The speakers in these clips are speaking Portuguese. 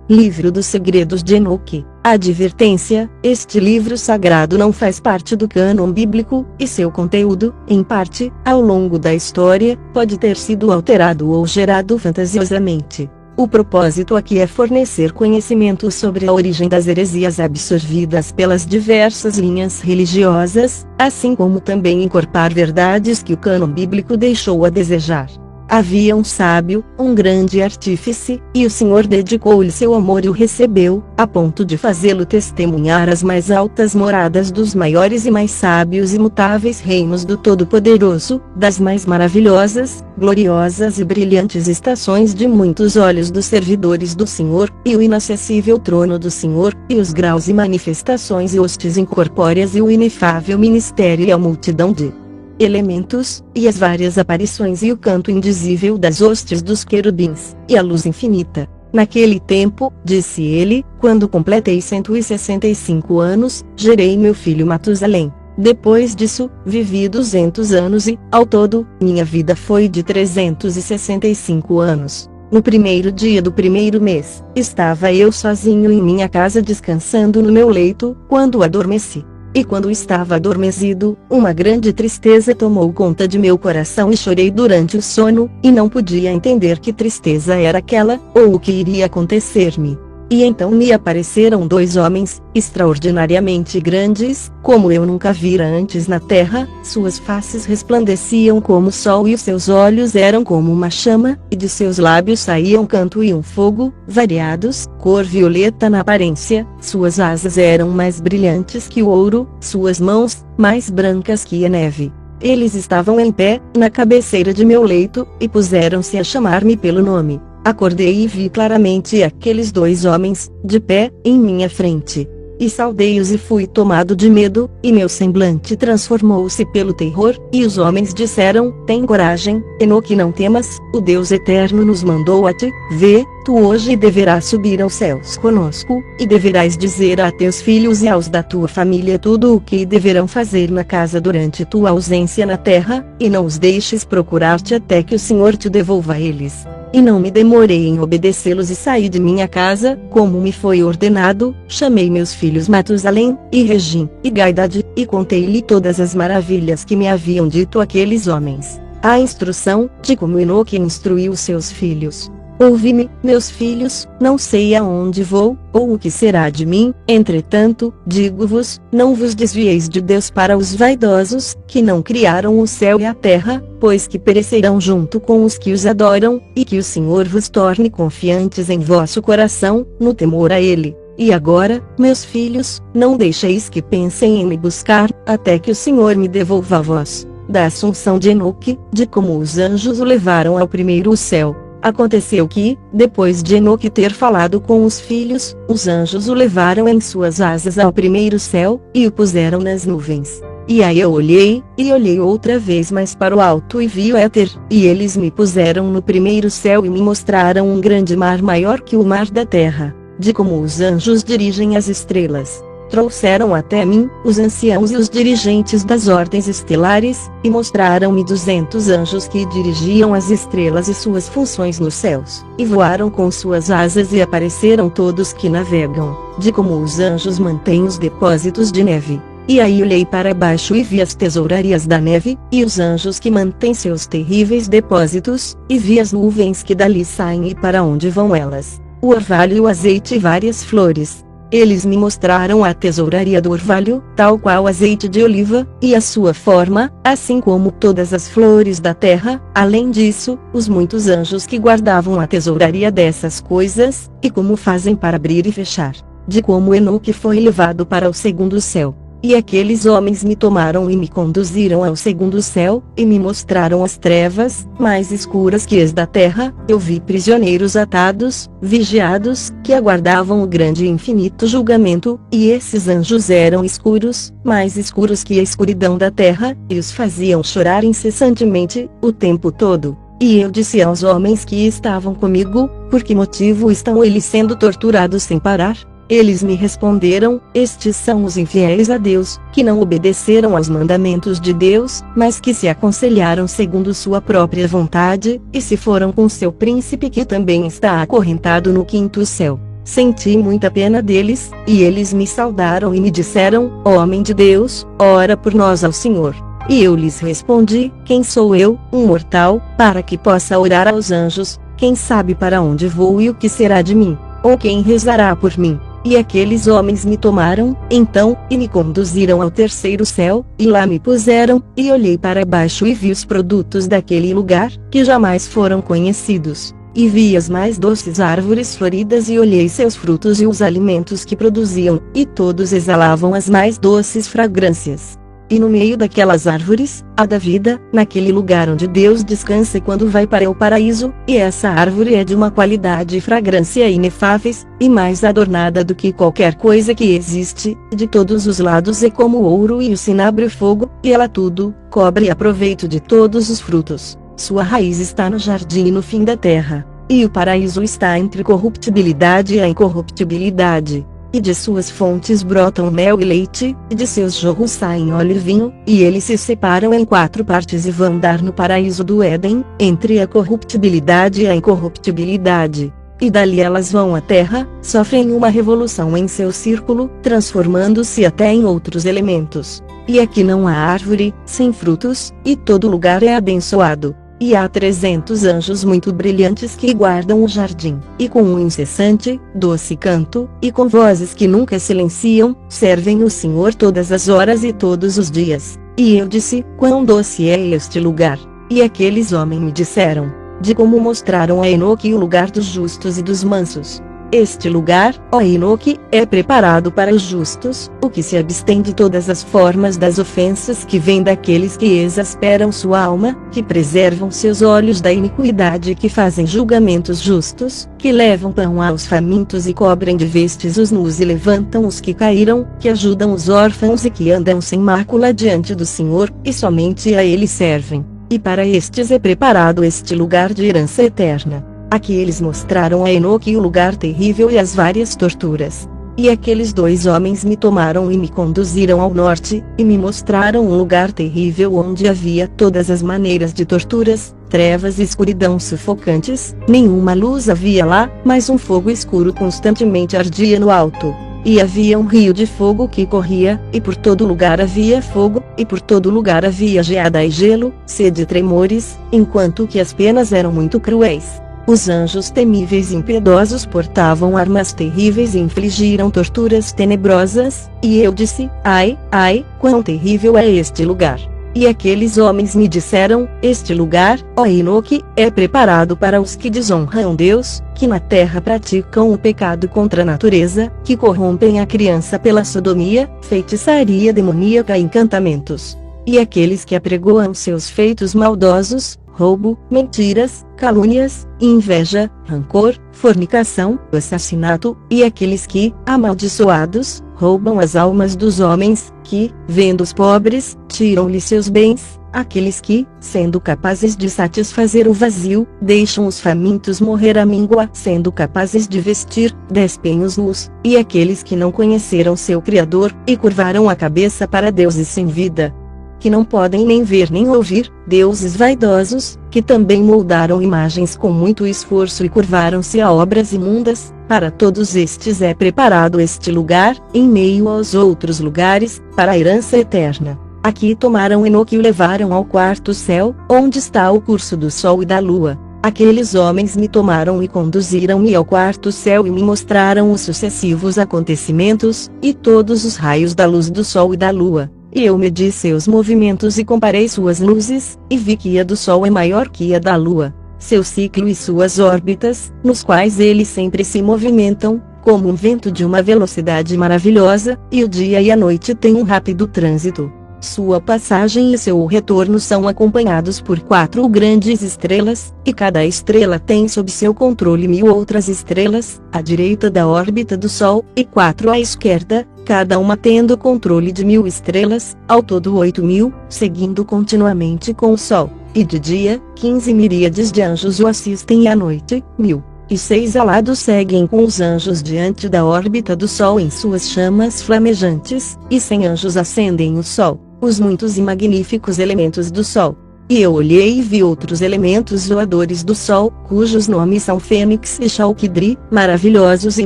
Livro dos Segredos de Enoque. Advertência: este livro sagrado não faz parte do cânon bíblico, e seu conteúdo, em parte, ao longo da história, pode ter sido alterado ou gerado fantasiosamente. O propósito aqui é fornecer conhecimento sobre a origem das heresias absorvidas pelas diversas linhas religiosas, assim como também incorporar verdades que o cânon bíblico deixou a desejar. Havia um sábio, um grande artífice, e o Senhor dedicou-lhe seu amor e o recebeu, a ponto de fazê-lo testemunhar as mais altas moradas dos maiores e mais sábios e imutáveis reinos do Todo-Poderoso, das mais maravilhosas, gloriosas e brilhantes estações de muitos olhos dos servidores do Senhor, e o inacessível trono do Senhor, e os graus e manifestações e hostes incorpóreas e o inefável ministério e a multidão de elementos, e as várias aparições e o canto indizível das hostes dos querubins, e a luz infinita. Naquele tempo, disse ele, quando completei 165 anos, gerei meu filho Matusalém. Depois disso, vivi 200 anos e, ao todo, minha vida foi de 365 anos. No primeiro dia do primeiro mês, estava eu sozinho em minha casa descansando no meu leito, quando adormeci. E quando estava adormecido, uma grande tristeza tomou conta de meu coração e chorei durante o sono, e não podia entender que tristeza era aquela, ou o que iria acontecer-me. E então me apareceram dois homens, extraordinariamente grandes, como eu nunca vira antes na terra, suas faces resplandeciam como o sol e os seus olhos eram como uma chama, e de seus lábios saía um canto e um fogo, variados, cor violeta na aparência, suas asas eram mais brilhantes que o ouro, suas mãos, mais brancas que a neve. Eles estavam em pé, na cabeceira de meu leito, e puseram-se a chamar-me pelo nome. Acordei e vi claramente aqueles dois homens, de pé, em minha frente. E saudei-os e fui tomado de medo, e meu semblante transformou-se pelo terror, e os homens disseram: tem coragem, Enoque, não temas, o Deus Eterno nos mandou a ti, vê, tu hoje deverás subir aos céus conosco, e deverás dizer a teus filhos e aos da tua família tudo o que deverão fazer na casa durante tua ausência na terra, e não os deixes procurar-te até que o Senhor te devolva eles. E não me demorei em obedecê-los e saí de minha casa, como me foi ordenado, chamei meus filhos Matusalém, e Regim, e Gaidade, e contei-lhe todas as maravilhas que me haviam dito aqueles homens. A instrução, de como Enoque instruiu seus filhos. Ouvi-me, meus filhos, não sei aonde vou, ou o que será de mim, entretanto, digo-vos, não vos desvieis de Deus para os vaidosos, que não criaram o céu e a terra, pois que perecerão junto com os que os adoram, e que o Senhor vos torne confiantes em vosso coração, no temor a Ele. E agora, meus filhos, não deixeis que pensem em me buscar, até que o Senhor me devolva a vós. Da assunção de Enoque, de como os anjos o levaram ao primeiro céu. Aconteceu que, depois de Enoque ter falado com os filhos, os anjos o levaram em suas asas ao primeiro céu, e o puseram nas nuvens. E aí eu olhei, e olhei outra vez mais para o alto e vi o éter, e eles me puseram no primeiro céu e me mostraram um grande mar maior que o mar da terra, de como os anjos dirigem as estrelas. Trouxeram até mim, os anciãos e os dirigentes das ordens estelares, e mostraram-me 200 anjos que dirigiam as estrelas e suas funções nos céus, e voaram com suas asas e apareceram todos que navegam, de como os anjos mantêm os depósitos de neve. E aí olhei para baixo e vi as tesourarias da neve, e os anjos que mantêm seus terríveis depósitos, e vi as nuvens que dali saem e para onde vão elas, o orvalho e o azeite e várias flores. Eles me mostraram a tesouraria do orvalho, tal qual azeite de oliva, e a sua forma, assim como todas as flores da terra, além disso, os muitos anjos que guardavam a tesouraria dessas coisas, e como fazem para abrir e fechar, de como Enoque foi levado para o segundo céu. E aqueles homens me tomaram e me conduziram ao segundo céu, e me mostraram as trevas, mais escuras que as da terra. Eu vi prisioneiros atados, vigiados, que aguardavam o grande e infinito julgamento, e esses anjos eram escuros, mais escuros que a escuridão da terra, e os faziam chorar incessantemente, o tempo todo. E eu disse aos homens que estavam comigo: por que motivo estão eles sendo torturados sem parar? Eles me responderam: estes são os infiéis a Deus, que não obedeceram aos mandamentos de Deus, mas que se aconselharam segundo sua própria vontade, e se foram com seu príncipe que também está acorrentado no quinto céu. Senti muita pena deles, e eles me saudaram e me disseram: Homem de Deus, ora por nós ao Senhor. E eu lhes respondi: Quem sou eu, um mortal, para que possa orar aos anjos? Quem sabe para onde vou e o que será de mim? Ou quem rezará por mim? E aqueles homens me tomaram, então, e me conduziram ao terceiro céu, e lá me puseram, e olhei para baixo e vi os produtos daquele lugar, que jamais foram conhecidos. E vi as mais doces árvores floridas e olhei seus frutos e os alimentos que produziam, e todos exalavam as mais doces fragrâncias. E no meio daquelas árvores, a da vida, naquele lugar onde Deus descansa quando vai para o paraíso, e essa árvore é de uma qualidade e fragrância inefáveis, e mais adornada do que qualquer coisa que existe, de todos os lados é como o ouro e o cinabro e o fogo, e ela tudo, cobre e aproveito de todos os frutos. Sua raiz está no jardim e no fim da terra, e o paraíso está entre corruptibilidade e a incorruptibilidade. E de suas fontes brotam mel e leite, e de seus jorros saem óleo e vinho, e eles se separam em 4 partes e vão dar no paraíso do Éden, entre a corruptibilidade e a incorruptibilidade. E dali elas vão à terra, sofrem uma revolução em seu círculo, transformando-se até em outros elementos. E aqui não há árvore, sem frutos, e todo lugar é abençoado. E há 300 anjos muito brilhantes que guardam o jardim, e com um incessante, doce canto, e com vozes que nunca silenciam, servem o Senhor todas as horas e todos os dias. E eu disse: Quão doce é este lugar! E aqueles homens me disseram, de como mostraram a Enoque o lugar dos justos e dos mansos. Este lugar, ó Enoque, é preparado para os justos, o que se abstém de todas as formas das ofensas que vêm daqueles que exasperam sua alma, que preservam seus olhos da iniquidade e que fazem julgamentos justos, que levam pão aos famintos e cobrem de vestes os nus e levantam os que caíram, que ajudam os órfãos e que andam sem mácula diante do Senhor, e somente a Ele servem. E para estes é preparado este lugar de herança eterna. Aqui eles mostraram a Enoque o lugar terrível e as várias torturas. E aqueles 2 homens me tomaram e me conduziram ao norte, e me mostraram um lugar terrível onde havia todas as maneiras de torturas, trevas e escuridão sufocantes, nenhuma luz havia lá, mas um fogo escuro constantemente ardia no alto. E havia um rio de fogo que corria, e por todo lugar havia fogo, e por todo lugar havia geada e gelo, sede e tremores, enquanto que as penas eram muito cruéis. Os anjos temíveis e impiedosos portavam armas terríveis e infligiram torturas tenebrosas, e eu disse: Ai, ai, quão terrível é este lugar! E aqueles homens me disseram: Este lugar, ó Enoque, é preparado para os que desonram Deus, que na terra praticam o pecado contra a natureza, que corrompem a criança pela sodomia, feitiçaria demoníaca e encantamentos. E aqueles que apregoam seus feitos maldosos, roubo, mentiras, calúnias, inveja, rancor, fornicação, assassinato, e aqueles que, amaldiçoados, roubam as almas dos homens, que, vendo os pobres, tiram-lhe seus bens, aqueles que, sendo capazes de satisfazer o vazio, deixam os famintos morrer à míngua, sendo capazes de vestir, despem os nus, e aqueles que não conheceram seu Criador, e curvaram a cabeça para deuses sem vida, que não podem nem ver nem ouvir, deuses vaidosos, que também moldaram imagens com muito esforço e curvaram-se a obras imundas. Para todos estes é preparado este lugar, em meio aos outros lugares, para a herança eterna. Aqui tomaram Enoque e o levaram ao 4º céu, onde está o curso do sol e da lua. Aqueles homens me tomaram e conduziram-me ao 4º céu e me mostraram os sucessivos acontecimentos, e todos os raios da luz do sol e da lua. E eu medi seus movimentos e comparei suas luzes, e vi que a do Sol é maior que a da Lua, seu ciclo e suas órbitas, nos quais eles sempre se movimentam, como um vento de uma velocidade maravilhosa, e o dia e a noite têm um rápido trânsito. Sua passagem e seu retorno são acompanhados por 4 grandes estrelas, e cada estrela tem sob seu controle 1000 outras estrelas, à direita da órbita do Sol, e 4 à esquerda, cada uma tendo controle de 1000 estrelas, ao todo 8000, seguindo continuamente com o Sol. E de dia, 15 miríades de anjos o assistem e à noite, 1000. E 6 alados seguem com os anjos diante da órbita do Sol em suas chamas flamejantes, e 100 anjos acendem o Sol, os muitos e magníficos elementos do Sol. E eu olhei e vi outros elementos voadores do sol, cujos nomes são Fênix e Chalquidri, maravilhosos e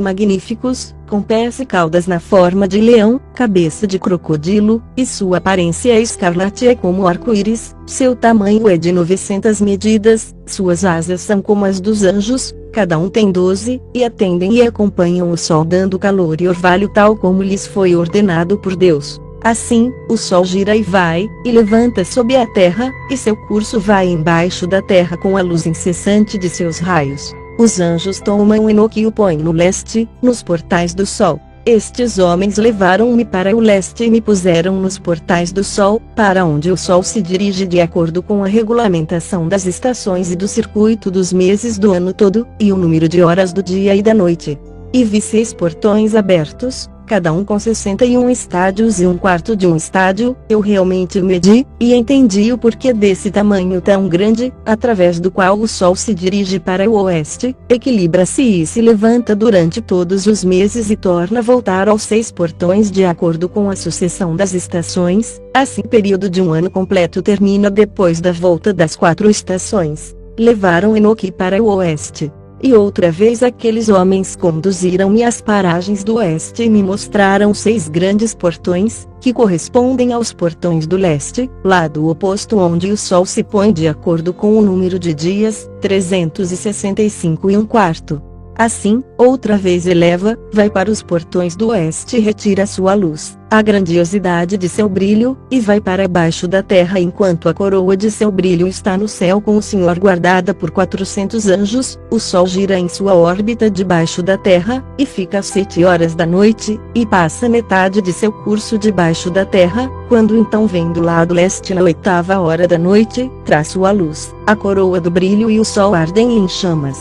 magníficos, com pés e caudas na forma de leão, cabeça de crocodilo, e sua aparência escarlate é como arco-íris, seu tamanho é de 900 medidas, suas asas são como as dos anjos, cada um tem 12, e atendem e acompanham o sol dando calor e orvalho tal como lhes foi ordenado por Deus. Assim, o sol gira e vai, e levanta sob a terra, e seu curso vai embaixo da terra com a luz incessante de seus raios. Os anjos tomam Enoque e o põem no leste, nos portais do sol. Estes homens levaram-me para o leste e me puseram nos portais do sol, para onde o sol se dirige de acordo com a regulamentação das estações e do circuito dos meses do ano todo, e o número de horas do dia e da noite. E vi 6 portões abertos, cada um com 61 estádios e 1/4 de um estádio. Eu realmente medi, e entendi o porquê desse tamanho tão grande, através do qual o sol se dirige para o oeste, equilibra-se e se levanta durante todos os meses e torna a voltar aos 6 portões de acordo com a sucessão das estações. Assim, o período de um ano completo termina depois da volta das 4 estações. Levaram Enoque para o oeste. E outra vez aqueles homens conduziram-me às paragens do oeste e me mostraram 6 grandes portões, que correspondem aos portões do leste, lado oposto onde o sol se põe de acordo com o número de dias, 365 e 1/4. Assim, outra vez eleva, vai para os portões do oeste e retira sua luz, a grandiosidade de seu brilho, e vai para baixo da terra enquanto a coroa de seu brilho está no céu com o Senhor guardada por 400 anjos. O sol gira em sua órbita debaixo da terra, e fica às 7 horas da noite, e passa metade de seu curso debaixo da terra, quando então vem do lado leste na 8ª hora da noite, traz sua luz, a coroa do brilho e o sol ardem em chamas.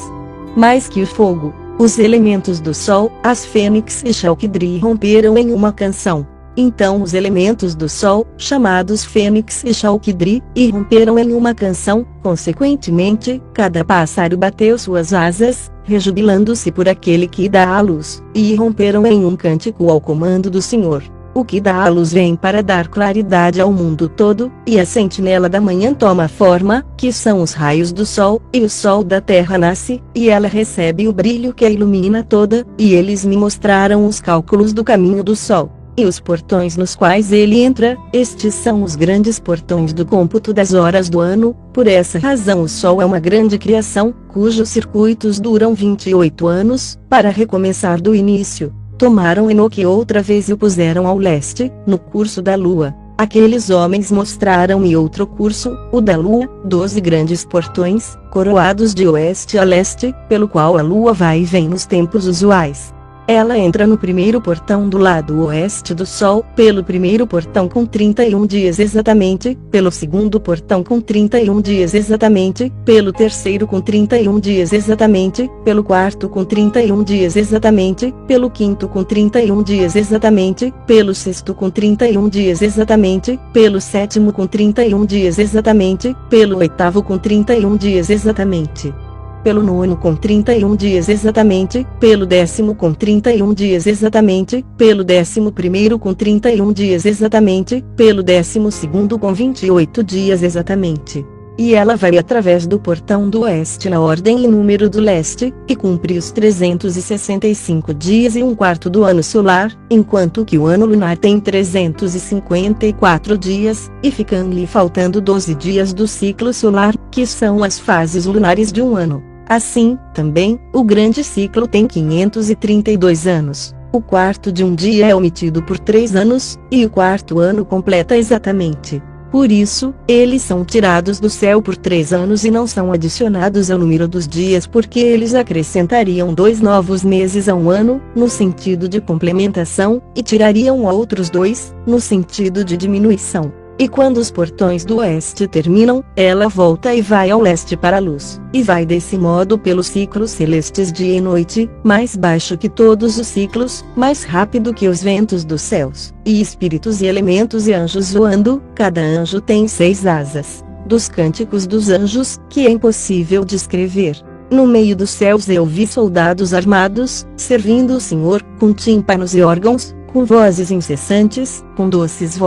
Mais que o fogo, os elementos do sol, as Fênix e Chalquidri romperam em uma canção. Então os elementos do sol, chamados Fênix e Chalquidri, irromperam em uma canção. Consequentemente, cada pássaro bateu suas asas, rejubilando-se por aquele que dá a luz, e irromperam em um cântico ao comando do Senhor. O que dá a luz vem para dar claridade ao mundo todo, e a sentinela da manhã toma forma, que são os raios do sol, e o sol da terra nasce, e ela recebe o brilho que a ilumina toda, e eles me mostraram os cálculos do caminho do sol, e os portões nos quais ele entra. Estes são os grandes portões do cômputo das horas do ano. Por essa razão o sol é uma grande criação, cujos circuitos duram 28 anos, para recomeçar do início. Tomaram Enoque outra vez e o puseram ao leste, no curso da lua. Aqueles homens mostraram-me outro curso, o da lua, 12 grandes portões, coroados de oeste a leste, pelo qual a lua vai e vem nos tempos usuais. Ela entra no primeiro portão do lado oeste do sol, pelo primeiro portão com 31 dias exatamente, pelo segundo portão com 31 dias exatamente, pelo terceiro com 31 dias exatamente, pelo quarto com 31 dias exatamente, pelo quinto com 31 dias exatamente, pelo sexto com 31 dias exatamente, pelo sétimo com 31 dias exatamente, pelo oitavo com 31 dias exatamente, pelo nono com 31 dias exatamente, pelo 10º com 31 dias exatamente, pelo 11º com 31 dias exatamente, pelo 12º com 28 dias exatamente. E ela vai através do portão do oeste na ordem e número do leste, e cumpre os 365 dias e 1/4 do ano solar, enquanto que o ano lunar tem 354 dias, e ficam-lhe faltando 12 dias do ciclo solar, que são as fases lunares de um ano. Assim, também, o grande ciclo tem 532 anos. O quarto de um dia é omitido por 3 anos, e o quarto ano completa exatamente. Por isso, eles são tirados do céu por 3 anos e não são adicionados ao número dos dias, porque eles acrescentariam 2 novos meses a um ano, no sentido de complementação, e tirariam outros 2, no sentido de diminuição. E quando os portões do oeste terminam, ela volta e vai ao leste para a luz, e vai desse modo pelos ciclos celestes dia e noite, mais baixo que todos os ciclos, mais rápido que os ventos dos céus, e espíritos e elementos e anjos voando. Cada anjo tem 6 asas. Dos cânticos dos anjos, que é impossível descrever. No meio dos céus eu vi soldados armados, servindo o Senhor, com tímpanos e órgãos, com vozes incessantes, com doces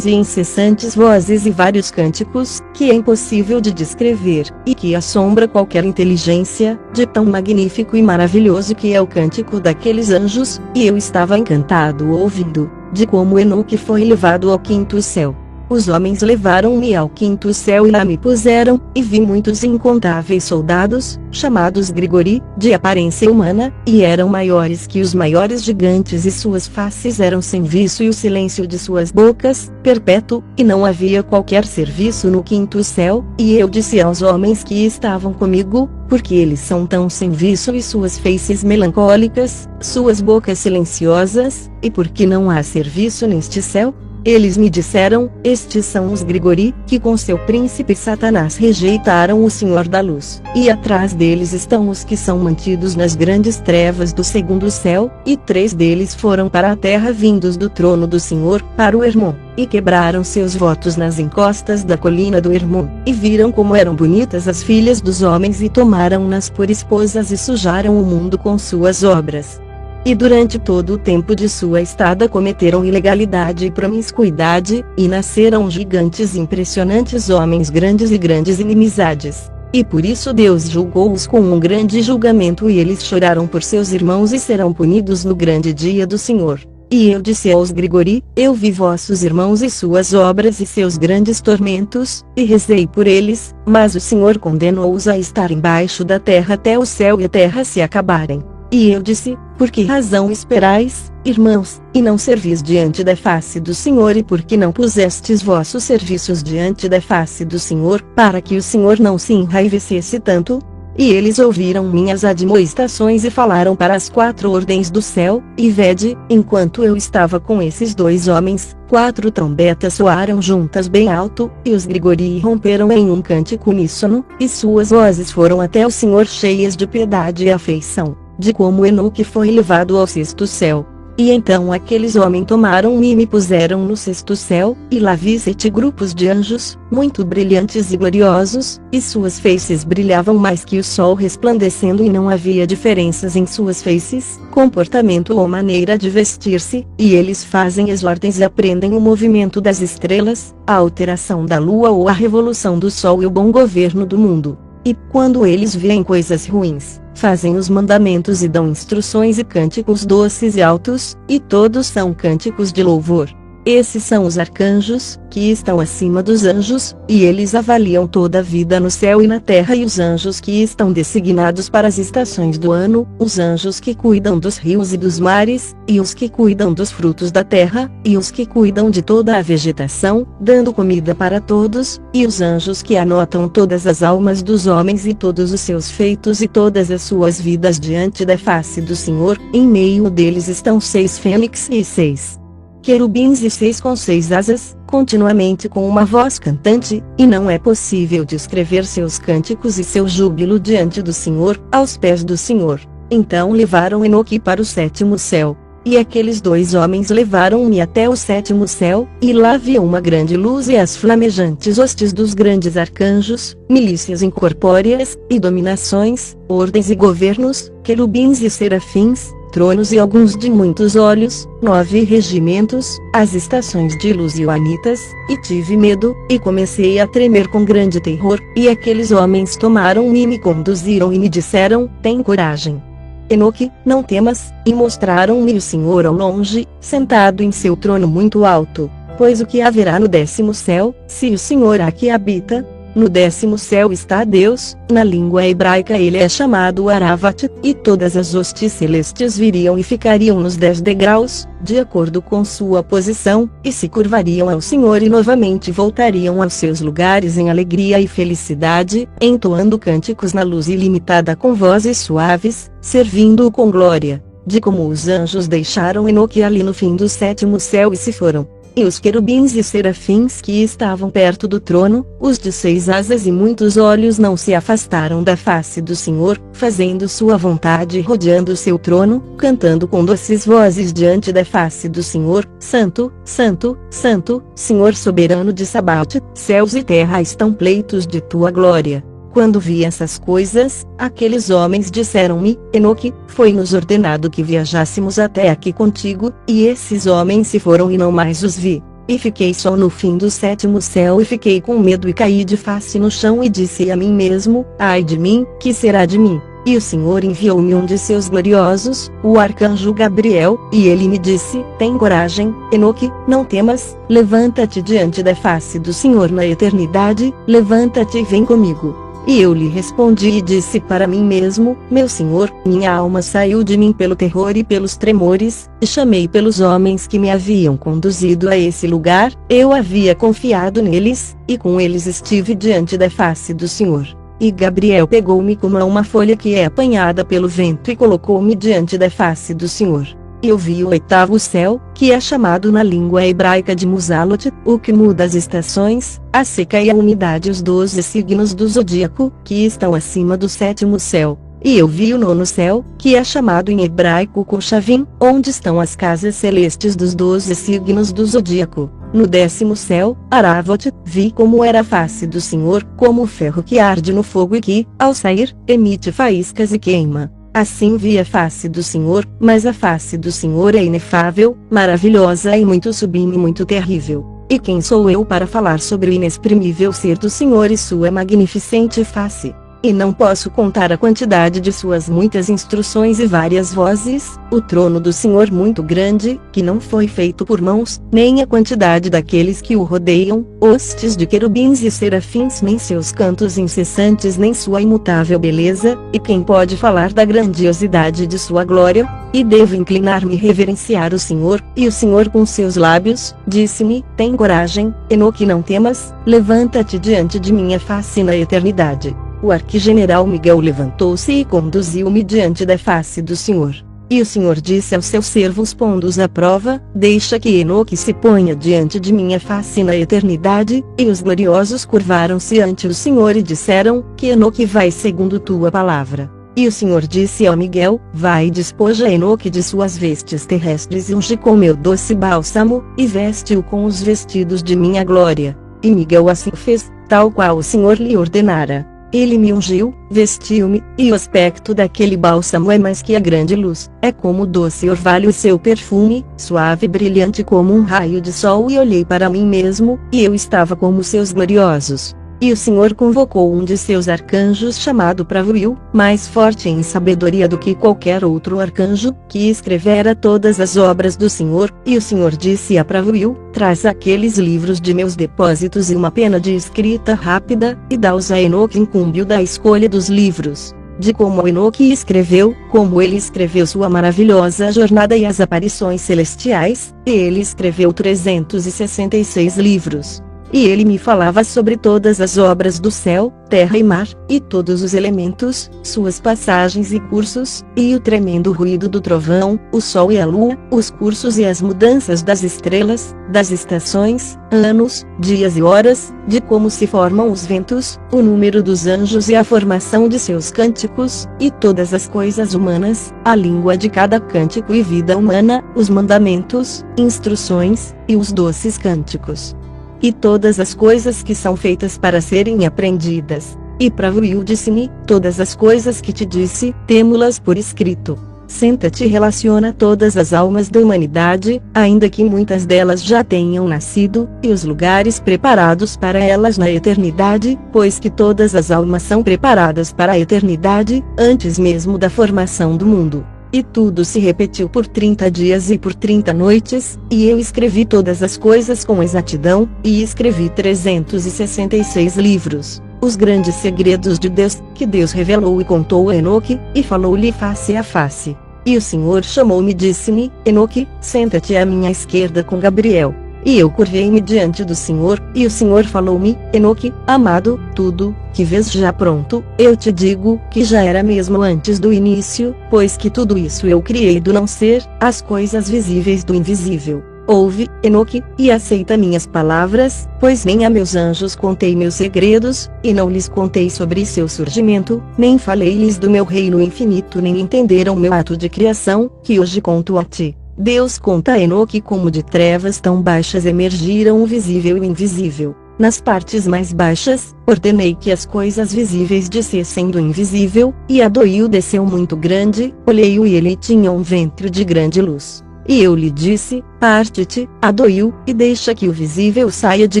e incessantes vozes e vários cânticos, que é impossível de descrever, e que assombra qualquer inteligência, de tão magnífico e maravilhoso que é o cântico daqueles anjos, e eu estava encantado ouvindo, de como Enoque foi levado ao quinto céu. Os homens levaram-me ao quinto céu e lá me puseram, e vi muitos incontáveis soldados, chamados Grigori, de aparência humana, e eram maiores que os maiores gigantes e suas faces eram sem viço e o silêncio de suas bocas, perpétuo, e não havia qualquer serviço no quinto céu, e eu disse aos homens que estavam comigo, porque eles são tão sem viço e suas faces melancólicas, suas bocas silenciosas, e porque não há serviço neste céu? Eles me disseram, estes são os Grigori, que com seu príncipe Satanás rejeitaram o Senhor da Luz, e atrás deles estão os que são mantidos nas grandes trevas do segundo céu, e 3 deles foram para a terra vindos do trono do Senhor, para o Hermon, e quebraram seus votos nas encostas da colina do Hermon, e viram como eram bonitas as filhas dos homens e tomaram-nas por esposas e sujaram o mundo com suas obras. E durante todo o tempo de sua estada cometeram ilegalidade e promiscuidade, e nasceram gigantes impressionantes homens grandes e grandes inimizades. E por isso Deus julgou-os com um grande julgamento e eles choraram por seus irmãos e serão punidos no grande dia do Senhor. E eu disse aos Grigori, eu vi vossos irmãos e suas obras e seus grandes tormentos, e rezei por eles, mas o Senhor condenou-os a estar embaixo da terra até o céu e a terra se acabarem. E eu disse, por que razão esperais, irmãos, e não servis diante da face do Senhor e por que não pusestes vossos serviços diante da face do Senhor, para que o Senhor não se enraivecesse tanto? E eles ouviram minhas admoestações e falaram para as 4 ordens do céu, e vede, enquanto eu estava com esses 2 homens, 4 trombetas soaram juntas bem alto, e os Grigori romperam em um cântico uníssono, e suas vozes foram até o Senhor cheias de piedade e afeição, de como Enoque foi levado ao 6º céu. E então aqueles homens tomaram-me e me puseram no 6º céu, e lá vi 7 grupos de anjos, muito brilhantes e gloriosos, e suas faces brilhavam mais que o sol resplandecendo e não havia diferenças em suas faces, comportamento ou maneira de vestir-se, e eles fazem as ordens e aprendem o movimento das estrelas, a alteração da lua ou a revolução do sol e o bom governo do mundo. E quando eles veem coisas ruins, fazem os mandamentos e dão instruções e cânticos doces e altos, e todos são cânticos de louvor. Esses são os arcanjos, que estão acima dos anjos, e eles avaliam toda a vida no céu e na terra e os anjos que estão designados para as estações do ano, os anjos que cuidam dos rios e dos mares, e os que cuidam dos frutos da terra, e os que cuidam de toda a vegetação, dando comida para todos, e os anjos que anotam todas as almas dos homens e todos os seus feitos e todas as suas vidas diante da face do Senhor, em meio deles estão 6 fênix e 6 querubins e 6 com 6 asas, continuamente com uma voz cantante, e não é possível descrever seus cânticos e seu júbilo diante do Senhor, aos pés do Senhor. Então levaram Enoque para o 7º céu. E aqueles 2 homens levaram-me até o 7º céu, e lá vi uma grande luz e as flamejantes hostes dos grandes arcanjos, milícias incorpóreas, e dominações, ordens e governos, querubins e serafins, tronos e alguns de muitos olhos, 9 regimentos, as estações de luz e oanitas, e tive medo, e comecei a tremer com grande terror, e aqueles homens tomaram-me e me conduziram e me disseram, tem coragem, Enoque, não temas, e mostraram-me o Senhor ao longe, sentado em seu trono muito alto, pois o que haverá no 10º céu, se o Senhor aqui habita? No 10º céu está Deus, na língua hebraica ele é chamado Aravat, e todas as hostes celestes viriam e ficariam nos 10 degraus, de acordo com sua posição, e se curvariam ao Senhor e novamente voltariam aos seus lugares em alegria e felicidade, entoando cânticos na luz ilimitada com vozes suaves, servindo-o com glória, de como os anjos deixaram Enoque ali no fim do 7º céu e se foram. E os querubins e serafins que estavam perto do trono, os de 6 asas e muitos olhos não se afastaram da face do Senhor, fazendo sua vontade e rodeando seu trono, cantando com doces vozes diante da face do Senhor, Santo, Santo, Santo, Senhor soberano de Sabaoth, céus e terra estão pleitos de tua glória. Quando vi essas coisas, aqueles homens disseram-me: Enoque, foi-nos ordenado que viajássemos até aqui contigo, e esses homens se foram e não mais os vi. E fiquei só no fim do sétimo céu e fiquei com medo e caí de face no chão e disse a mim mesmo: ai de mim, que será de mim? E o Senhor enviou-me um de seus gloriosos, o arcanjo Gabriel, e ele me disse: tem coragem, Enoque, não temas, levanta-te diante da face do Senhor na eternidade, levanta-te e vem comigo. E eu lhe respondi e disse para mim mesmo: meu Senhor, minha alma saiu de mim pelo terror e pelos tremores, e chamei pelos homens que me haviam conduzido a esse lugar, eu havia confiado neles, e com eles estive diante da face do Senhor. E Gabriel pegou-me como a uma folha que é apanhada pelo vento e colocou-me diante da face do Senhor. E eu vi o oitavo céu, que é chamado na língua hebraica de Muzalot, o que muda as estações, a seca e a umidade, os 12 signos do zodíaco, que estão acima do sétimo céu. E eu vi o nono céu, que é chamado em hebraico Koshavim, onde estão as casas celestes dos 12 signos do zodíaco. No 10º céu, Aravot, vi como era a face do Senhor, como o ferro que arde no fogo e que, ao sair, emite faíscas e queima. Assim vi a face do Senhor, mas a face do Senhor é inefável, maravilhosa e muito sublime e muito terrível. E quem sou eu para falar sobre o inexprimível ser do Senhor e sua magnificente face? E não posso contar a quantidade de suas muitas instruções e várias vozes, o trono do Senhor muito grande, que não foi feito por mãos, nem a quantidade daqueles que o rodeiam, hostes de querubins e serafins, nem seus cantos incessantes, nem sua imutável beleza, e quem pode falar da grandiosidade de sua glória? E devo inclinar-me e reverenciar o Senhor, e o Senhor com seus lábios, disse-me: tem coragem, Enoque, não temas, levanta-te diante de minha face na eternidade. O arquigeneral Miguel levantou-se e conduziu-me diante da face do Senhor. E o Senhor disse aos seus servos, pondo-os à prova: deixa que Enoque se ponha diante de minha face na eternidade. E os gloriosos curvaram-se ante o Senhor e disseram: que Enoque vai segundo tua palavra. E o Senhor disse ao Miguel: vai e despoja Enoque de suas vestes terrestres e unge com meu doce bálsamo, e veste-o com os vestidos de minha glória. E Miguel assim fez, tal qual o Senhor lhe ordenara. Ele me ungiu, vestiu-me, e o aspecto daquele bálsamo é mais que a grande luz, é como doce orvalho, e seu perfume, suave e brilhante como um raio de sol. E olhei para mim mesmo, e eu estava como seus gloriosos. E o Senhor convocou um de seus arcanjos chamado Pravuil, mais forte em sabedoria do que qualquer outro arcanjo, que escrevera todas as obras do Senhor. E o Senhor disse a Pravuil: traz aqueles livros de meus depósitos e uma pena de escrita rápida, e dá-os a Enoque. Incumbiu da escolha dos livros, de como Enoque escreveu, como ele escreveu sua maravilhosa jornada e as aparições celestiais, e ele escreveu 366 livros. E ele me falava sobre todas as obras do céu, terra e mar, e todos os elementos, suas passagens e cursos, e o tremendo ruído do trovão, o sol e a lua, os cursos e as mudanças das estrelas, das estações, anos, dias e horas, de como se formam os ventos, o número dos anjos e a formação de seus cânticos, e todas as coisas humanas, a língua de cada cântico e vida humana, os mandamentos, instruções, e os doces cânticos. E todas as coisas que são feitas para serem aprendidas. E Pravuil disse-me: todas as coisas que te disse, temo-las por escrito. Senta-te e relaciona todas as almas da humanidade, ainda que muitas delas já tenham nascido, e os lugares preparados para elas na eternidade, pois que todas as almas são preparadas para a eternidade, antes mesmo da formação do mundo. E tudo se repetiu por 30 dias e por 30 noites, e eu escrevi todas as coisas com exatidão, e escrevi 366 livros, os grandes segredos de Deus, que Deus revelou e contou a Enoque, e falou-lhe face a face. E o Senhor chamou-me e disse-me: Enoque, senta-te à minha esquerda com Gabriel. E eu curvei-me diante do Senhor, e o Senhor falou-me: Enoque, amado, tudo, que vês já pronto, eu te digo, que já era mesmo antes do início, pois que tudo isso eu criei do não ser, as coisas visíveis do invisível. Ouve, Enoque, e aceita minhas palavras, pois nem a meus anjos contei meus segredos, e não lhes contei sobre seu surgimento, nem falei-lhes do meu reino infinito, nem entenderam meu ato de criação, que hoje conto a ti. Deus conta a Enoque como de trevas tão baixas emergiram o visível e o invisível. Nas partes mais baixas, ordenei que as coisas visíveis descessem do invisível, e Adoil desceu muito grande, olhei-o e ele tinha um ventre de grande luz. E eu lhe disse, parte-te, Adoil, e deixa que o visível saia de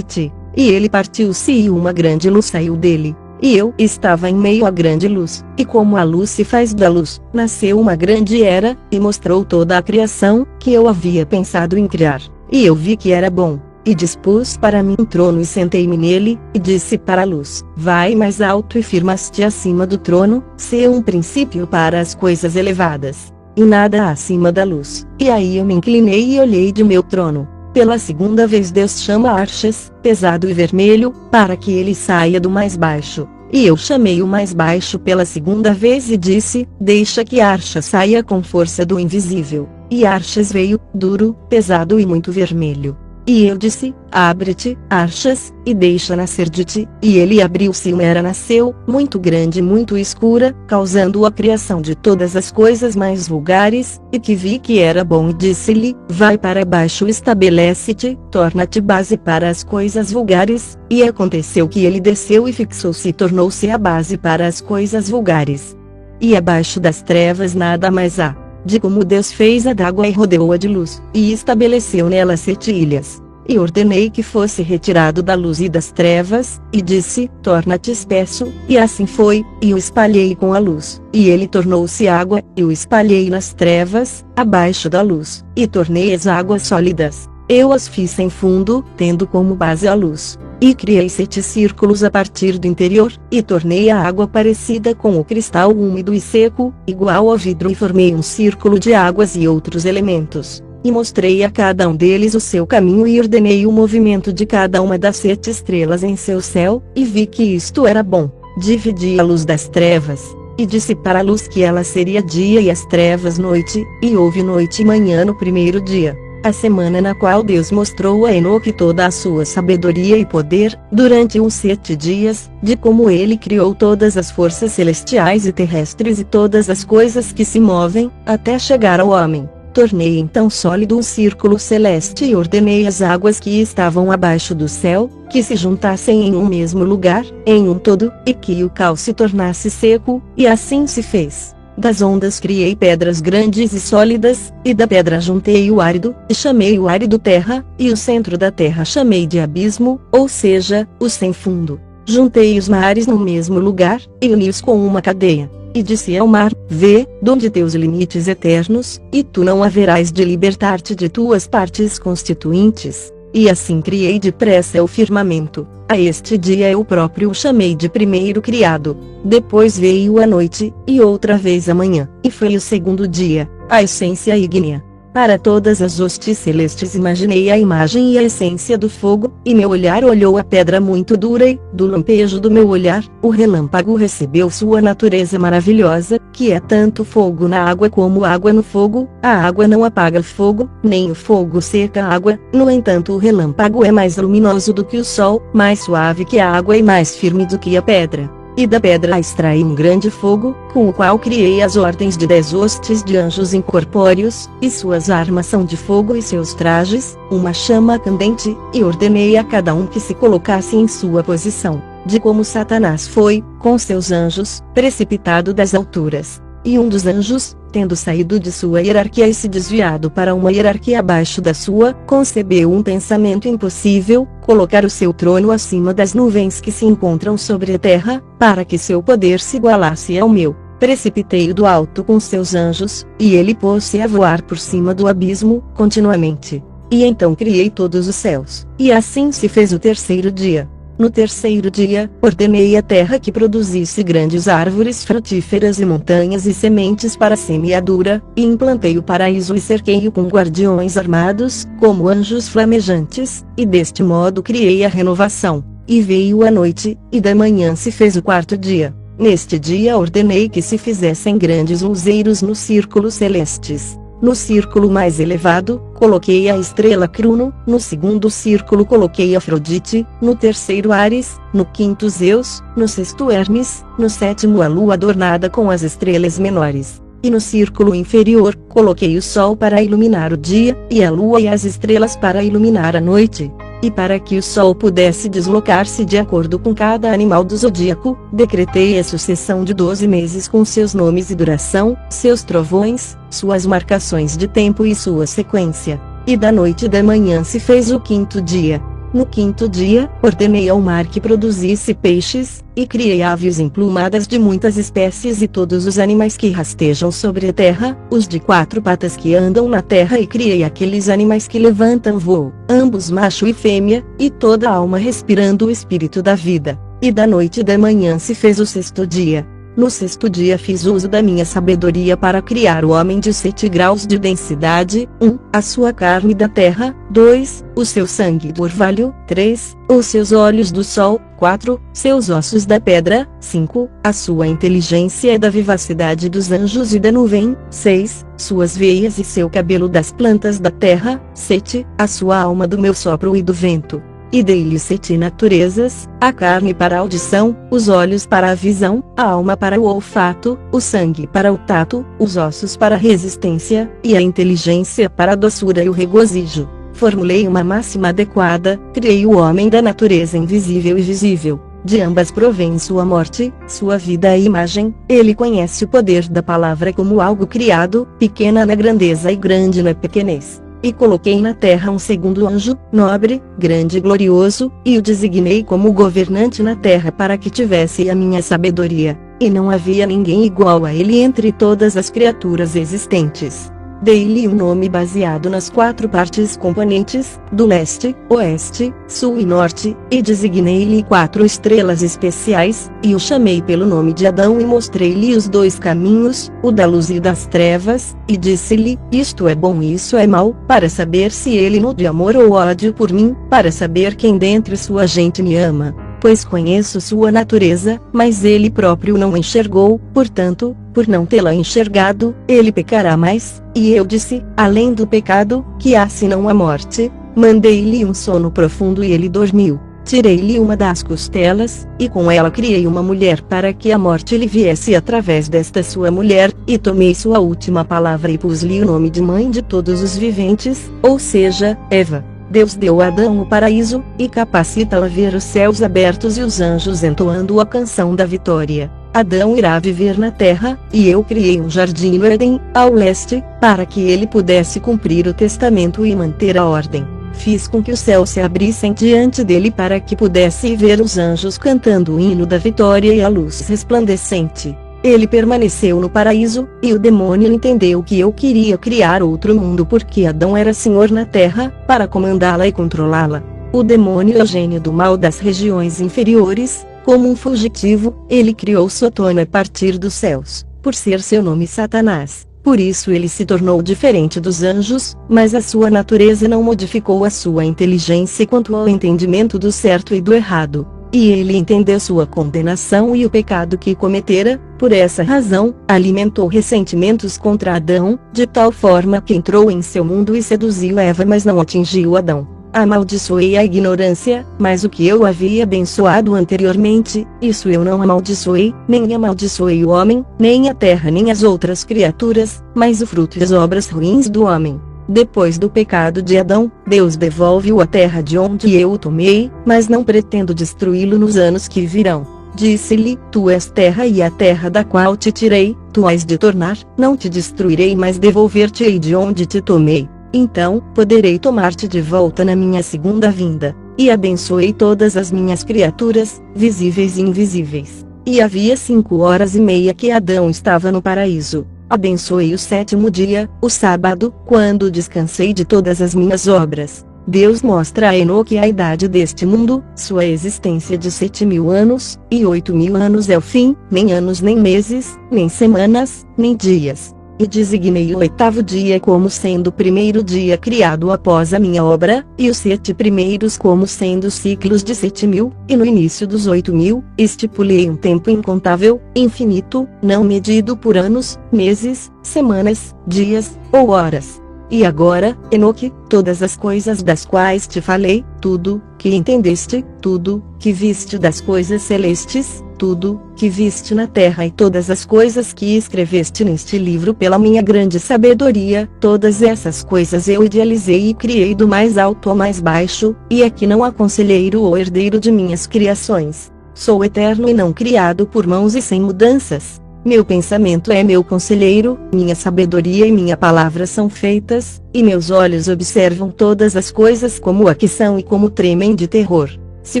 ti. E ele partiu-se e uma grande luz saiu dele. E eu estava em meio à grande luz, e como a luz se faz da luz, nasceu uma grande era, e mostrou toda a criação, que eu havia pensado em criar. E eu vi que era bom. E dispus para mim um trono e sentei-me nele, e disse para a luz, vai mais alto e firmas-te acima do trono, sê um princípio para as coisas elevadas. E nada acima da luz. E aí eu me inclinei e olhei de meu trono. Pela segunda vez Deus chama Arxes, pesado e vermelho, para que ele saia do mais baixo. E eu chamei o mais baixo pela segunda vez e disse, deixa que Arxes saia com força do invisível. E Arxes veio, duro, pesado e muito vermelho. E eu disse, abre-te, Arxes, e deixa nascer de ti. E ele abriu-se e uma era nasceu, muito grande e muito escura, causando a criação de todas as coisas mais vulgares, e que vi que era bom e disse-lhe, vai para baixo, estabelece-te, torna-te base para as coisas vulgares. E aconteceu que ele desceu e fixou-se e tornou-se a base para as coisas vulgares. E abaixo das trevas nada mais há. De como Deus fez a d'água e rodeou-a de luz, e estabeleceu nela 7 ilhas. E ordenei que fosse retirado da luz e das trevas, e disse, torna-te espesso, e assim foi, e o espalhei com a luz, e ele tornou-se água, e o espalhei nas trevas, abaixo da luz, e tornei as águas sólidas. Eu as fiz sem fundo, tendo como base a luz. E criei 7 círculos a partir do interior, e tornei a água parecida com o cristal úmido e seco, igual ao vidro, e formei um círculo de águas e outros elementos. E mostrei a cada um deles o seu caminho e ordenei o movimento de cada uma das 7 estrelas em seu céu, e vi que isto era bom. Dividi a luz das trevas, e disse para a luz que ela seria dia e as trevas noite, e houve noite e manhã no primeiro dia. A semana na qual Deus mostrou a Enoque toda a sua sabedoria e poder, durante uns 7 dias, de como ele criou todas as forças celestiais e terrestres e todas as coisas que se movem, até chegar ao homem. Tornei então sólido um círculo celeste e ordenei as águas que estavam abaixo do céu, que se juntassem em um mesmo lugar, em um todo, e que o cal se tornasse seco, e assim se fez. Das ondas criei pedras grandes e sólidas, e da pedra juntei o árido, e chamei o árido terra, e o centro da terra chamei de abismo, ou seja, o sem fundo. Juntei os mares no mesmo lugar, e uni-os com uma cadeia. E disse ao mar, vê, donde teus limites eternos, e tu não haverás de libertar-te de tuas partes constituintes. E assim criei depressa o firmamento. A este dia eu próprio o chamei de primeiro criado. Depois veio a noite, e outra vez a manhã, e foi o segundo dia, a essência ígnea. Para todas as hostes celestes imaginei a imagem e a essência do fogo, e meu olhar olhou a pedra muito dura e, do lampejo do meu olhar, o relâmpago recebeu sua natureza maravilhosa, que é tanto fogo na água como água no fogo. A água não apaga o fogo, nem o fogo seca a água, no entanto o relâmpago é mais luminoso do que o sol, mais suave que a água e mais firme do que a pedra. E da pedra extraí um grande fogo, com o qual criei as ordens de 10 hostes de anjos incorpóreos, e suas armas são de fogo e seus trajes, uma chama candente, e ordenei a cada um que se colocasse em sua posição, de como Satanás foi, com seus anjos, precipitado das alturas. E um dos anjos, tendo saído de sua hierarquia e se desviado para uma hierarquia abaixo da sua, concebeu um pensamento impossível, colocar o seu trono acima das nuvens que se encontram sobre a terra, para que seu poder se igualasse ao meu. Precipitei-o do alto com seus anjos, e ele pôs-se a voar por cima do abismo, continuamente. E então criei todos os céus, e assim se fez o terceiro dia. No terceiro dia, ordenei à terra que produzisse grandes árvores frutíferas e montanhas e sementes para semeadura, e implantei o paraíso e cerquei-o com guardiões armados, como anjos flamejantes, e deste modo criei a renovação. E veio a noite, e da manhã se fez o quarto dia. Neste dia ordenei que se fizessem grandes luzeiros nos círculos celestes. No círculo mais elevado, coloquei a estrela Crono, no segundo círculo coloquei Afrodite, no terceiro Ares, no quinto Zeus, no sexto Hermes, no sétimo a lua adornada com as estrelas menores. E no círculo inferior, coloquei o sol para iluminar o dia, e a lua e as estrelas para iluminar a noite. e para que o Sol pudesse deslocar-se de acordo com cada animal do zodíaco, decretei a sucessão de 12 meses com seus nomes e duração, seus trovões, suas marcações de tempo e sua sequência. E da noite e da manhã se fez o 5º dia. No 5º dia, ordenei ao mar que produzisse peixes, e criei aves emplumadas de muitas espécies e todos os animais que rastejam sobre a terra, os de 4 patas que andam na terra, e criei aqueles animais que levantam voo, ambos macho e fêmea, e toda alma respirando o espírito da vida. E da noite e da manhã se fez o 6º dia. No 6º dia fiz uso da minha sabedoria para criar o homem de 7 graus de densidade: 1. A sua carne da terra; 2. O seu sangue do orvalho; 3. Os seus olhos do sol; 4. Seus ossos da pedra; 5. A sua inteligência e da vivacidade dos anjos e da nuvem; 6. Suas veias e seu cabelo das plantas da terra; 7. A sua alma do meu sopro e do vento. E dei-lhe 7 naturezas: a carne para a audição, os olhos para a visão, a alma para o olfato, o sangue para o tato, os ossos para a resistência, e a inteligência para a doçura e o regozijo. Formulei uma máxima adequada: criei o homem da natureza invisível e visível. De ambas provém sua morte, sua vida e imagem. Ele conhece o poder da palavra como algo criado, pequena na grandeza e grande na pequenez. E coloquei na terra um 2º anjo, nobre, grande e glorioso, e o designei como governante na terra para que tivesse a minha sabedoria. E não havia ninguém igual a ele entre todas as criaturas existentes. Dei-lhe um nome baseado nas 4 partes componentes, do leste, oeste, sul e norte, e designei-lhe 4 estrelas especiais, e o chamei pelo nome de Adão e mostrei-lhe os 2 caminhos, o da luz e das trevas, e disse-lhe: isto é bom e isso é mal, para saber se ele nutre amor ou ódio por mim, para saber quem dentre sua gente me ama. Pois conheço sua natureza, mas ele próprio não enxergou, portanto, por não tê-la enxergado, ele pecará mais. E eu disse: além do pecado, que há senão a morte? Mandei-lhe um sono profundo e ele dormiu. Tirei-lhe uma das costelas, e com ela criei uma mulher para que a morte lhe viesse através desta sua mulher, e tomei sua última palavra e pus-lhe o nome de mãe de todos os viventes, ou seja, Eva. Deus deu a Adão o paraíso, e capacita-o a ver os céus abertos e os anjos entoando a canção da vitória. Adão irá viver na terra, e eu criei um jardim no Éden, ao leste, para que ele pudesse cumprir o testamento e manter a ordem. Fiz com que os céus se abrissem diante dele para que pudesse ver os anjos cantando o hino da vitória e a luz resplandecente. Ele permaneceu no paraíso, e o demônio entendeu que eu queria criar outro mundo porque Adão era senhor na terra, para comandá-la e controlá-la. O demônio é o gênio do mal das regiões inferiores. Como um fugitivo, ele criou Sotona a partir dos céus, por ser seu nome Satanás. Por isso ele se tornou diferente dos anjos, mas a sua natureza não modificou a sua inteligência quanto ao entendimento do certo e do errado. E ele entendeu sua condenação e o pecado que cometera. Por essa razão, alimentou ressentimentos contra Adão, de tal forma que entrou em seu mundo e seduziu Eva, mas não atingiu Adão. Amaldiçoei a ignorância, mas o que eu havia abençoado anteriormente, isso eu não amaldiçoei, nem amaldiçoei o homem, nem a terra nem as outras criaturas, mas o fruto e as obras ruins do homem. Depois do pecado de Adão, Deus devolve-o à terra de onde eu o tomei, mas não pretendo destruí-lo nos anos que virão. Disse-lhe: tu és terra e a terra da qual te tirei, tu has de tornar, não te destruirei mas devolver-te-ei de onde te tomei. Então, poderei tomar-te de volta na minha segunda vinda. E abençoei todas as minhas criaturas, visíveis e invisíveis. E havia 5 horas e meia que Adão estava no paraíso. Abençoei o 7º dia, o sábado, quando descansei de todas as minhas obras. Deus mostra a Enoque a idade deste mundo, sua existência de 7.000 anos, e 8.000 anos é o fim, nem anos nem meses, nem semanas, nem dias. E designei o 8º dia como sendo o primeiro dia criado após a minha obra, e os 7 primeiros como sendo ciclos de 7.000, e no início dos 8.000, estipulei um tempo incontável, infinito, não medido por anos, meses, semanas, dias, ou horas. E agora, Enoque, todas as coisas das quais te falei, tudo que entendeste, tudo que viste das coisas celestes, tudo que viste na terra e todas as coisas que escreveste neste livro pela minha grande sabedoria, todas essas coisas eu idealizei e criei do mais alto ao mais baixo, e aqui não há conselheiro ou herdeiro de minhas criações. Sou eterno e não criado por mãos e sem mudanças. Meu pensamento é meu conselheiro, minha sabedoria e minha palavra são feitas, e meus olhos observam todas as coisas como a que são e como tremem de terror. Se